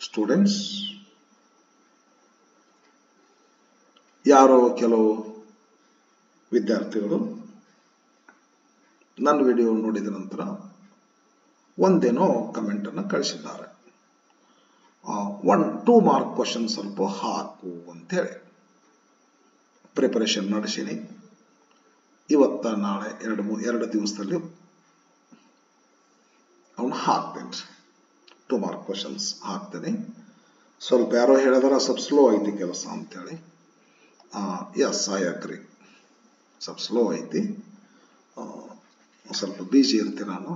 Students, ಯಾರೋ ಕೆಲವು ವಿದ್ಯಾರ್ಥಿಗಳು ನನ್ನ ವಿಡಿಯೋ ನೋಡಿದ ನಂತರ ಒಂದೇನೋ ಕಮೆಂಟ್ ಅನ್ನು ಕಳಿಸಿದ್ದಾರೆ. 1-2 ಮಾರ್ಕ್ ಕ್ವಶನ್ ಸ್ವಲ್ಪ ಹಾಕು ಅಂತ ಹೇಳಿ ಪ್ರಿಪರೇಷನ್ ನಡೆಸೀನಿ. ಇವತ್ತ ನಾಳೆ ಎರಡು ದಿವಸದಲ್ಲಿ ಅವನು ಹಾಕ್ತೇನೆ. 2 ಮಾರ್ಕ್ ಕ್ವಶನ್ಸ್ ಹಾಕ್ತೇನೆ. ಸ್ವಲ್ಪ ಯಾರೋ ಹೇಳಿದಾರ ಸ್ವಲ್ಪ ಸ್ಲೋ ಐತಿ ಕೆಲಸ ಅಂತೇಳಿ. Yes, I agree. ಸ್ವಲ್ಪ ಸ್ಲೋ ಐತಿ, ಸ್ವಲ್ಪ ಬಿಜಿ ಇರ್ತೀನಿ ನಾನು,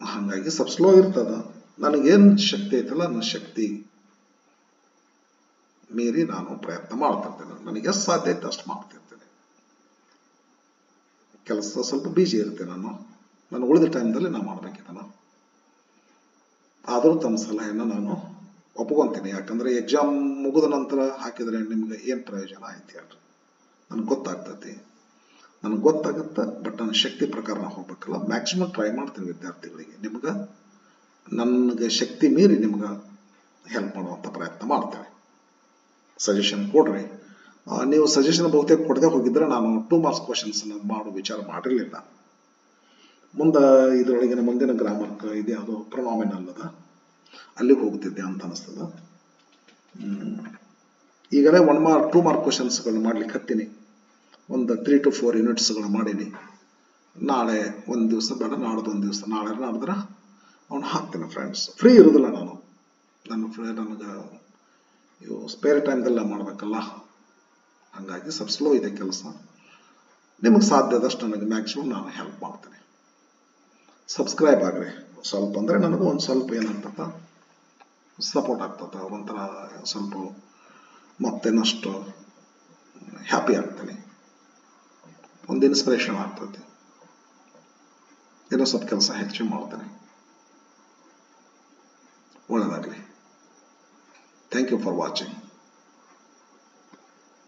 ಹಾಗಾಗಿ ಸ್ವಲ್ಪ ಸ್ಲೋ ಇರ್ತದ. ನನಗೇನು ಶಕ್ತಿ ಐತಲ್ಲ, ನನ್ನ ಶಕ್ತಿ ಮೀರಿ ನಾನು ಪ್ರಯತ್ನ ಮಾಡ್ತಿರ್ತೇನೆ. ನನಗೆ ಎಷ್ಟು ಸಾಧ್ಯ ಐತೆ ಅಷ್ಟು ಮಾಡ್ತಿರ್ತೇನೆ. ಕೆಲಸ ಸ್ವಲ್ಪ ಬಿಜಿ ಇರ್ತೇನೆ ನಾನು ಉಳಿದ ಟೈಮ್ದಲ್ಲಿ ನಾನು ಮಾಡ್ಬೇಕಿದ್ದಾನ. ಆದರೂ ತಮ್ಮ ಸಲಹೆಯನ್ನು ನಾನು ಒಪ್ಕೊಂತೀನಿ. ಯಾಕಂದ್ರೆ ಎಕ್ಸಾಮ್ ಮುಗಿದ ನಂತರ ಹಾಕಿದ್ರೆ ನಿಮ್ಗೆ ಏನು ಪ್ರಯೋಜನ ಐತಿ ಹೇಳ್ರಿ. ನನಗೆ ಗೊತ್ತಾಗ್ತೈತಿ, ನನಗೆ ಗೊತ್ತಾಗುತ್ತೆ. ಬಟ್ ನನ್ನ ಶಕ್ತಿ ಪ್ರಕಾರ ನಾವು ಹೋಗ್ಬೇಕಲ್ಲ. ಮ್ಯಾಕ್ಸಿಮಮ್ ಟ್ರೈ ಮಾಡ್ತೀನಿ ವಿದ್ಯಾರ್ಥಿಗಳಿಗೆ. ನಿಮ್ಗೆ ನನಗೆ ಶಕ್ತಿ ಮೀರಿ ನಿಮ್ಗೆ ಹೆಲ್ಪ್ ಮಾಡುವಂಥ ಪ್ರಯತ್ನ ಮಾಡ್ತೇವೆ. ಸಜೆಷನ್ ಕೊಡ್ರಿ. ನೀವು ಸಜೆಷನ್ ಬಹುತೇಕ ಕೊಡದೆ ಹೋಗಿದ್ರೆ ನಾನು 2 ಮಾರ್ಕ್ಸ್ ಕ್ವಶನ್ಸ್ ಮಾಡೋ ವಿಚಾರ ಮಾಡಿರಲಿಲ್ಲ. ಮುಂದೆ ಇದರೊಳಗಿನ ಮುಂದಿನ ಗ್ರಾಮರ್ ಇದೆ, ಅದು ಪ್ರೊನಾಮಿನಲ್ ಅದ, ಅಲ್ಲಿಗೆ ಹೋಗ್ತಿದ್ದೆ ಅಂತ ಅನಿಸ್ತದ. ಈಗಲೇ 2 ಮಾರ್ಕ್ ಕ್ವಶನ್ಸ್ಗಳನ್ನ ಮಾಡ್ಲಿಕ್ಕೆ ಹತ್ತೀನಿ. ಒಂದು 3 to 4 ಯೂನಿಟ್ಸ್ಗಳು ಮಾಡೀನಿ. ನಾಳೆ ಒಂದು ದಿವಸ ಬೇಡ, ನಾಡ್ದು ಒಂದು ದಿವಸ, ನಾಳೆ ನಾಡಿದ್ರೆ ಅವ್ನು ಹಾಕ್ತೀನಿ ಫ್ರೆಂಡ್ಸ್. ಫ್ರೀ ಇರೋದಿಲ್ಲ ನಾನು, ನನಗೆ ಇವು ಸ್ಪೇರ್ ಟೈಮ್ದೆಲ್ಲ ಮಾಡಬೇಕಲ್ಲ, ಹಾಗಾಗಿ ಸ್ವಲ್ಪ ಸ್ಲೋ ಇದೆ ಕೆಲಸ. ನಿಮಗೆ ಸಾಧ್ಯದಷ್ಟು ನನಗೆ ಮ್ಯಾಕ್ಸಿಮಮ್ ನಾನು ಹೆಲ್ಪ್ ಮಾಡ್ತೇನೆ. ಸಬ್ಸ್ಕ್ರೈಬ್ ಆಗ್ರಿ ಸ್ವಲ್ಪ, ಅಂದರೆ ನನಗೂ ಒಂದು ಸ್ವಲ್ಪ ಏನಾಗ್ತದ, ಸಪೋರ್ಟ್ ಆಗ್ತದ, ಒಂಥರ ಸ್ವಲ್ಪ ಮತ್ತೇನಷ್ಟು ಹ್ಯಾಪಿ ಆಗ್ತೀನಿ, ಒಂದು ಇನ್ಸ್ಪಿರೇಷನ್ ಆಗ್ತದೆ. ಏನೋ ಸ್ವಲ್ಪ ಕೆಲಸ ಹೆಚ್ಚು ಮಾಡ್ತೇನೆ. ಒಳ್ಳೆಯದಾಗಲಿ. Thank you for watching.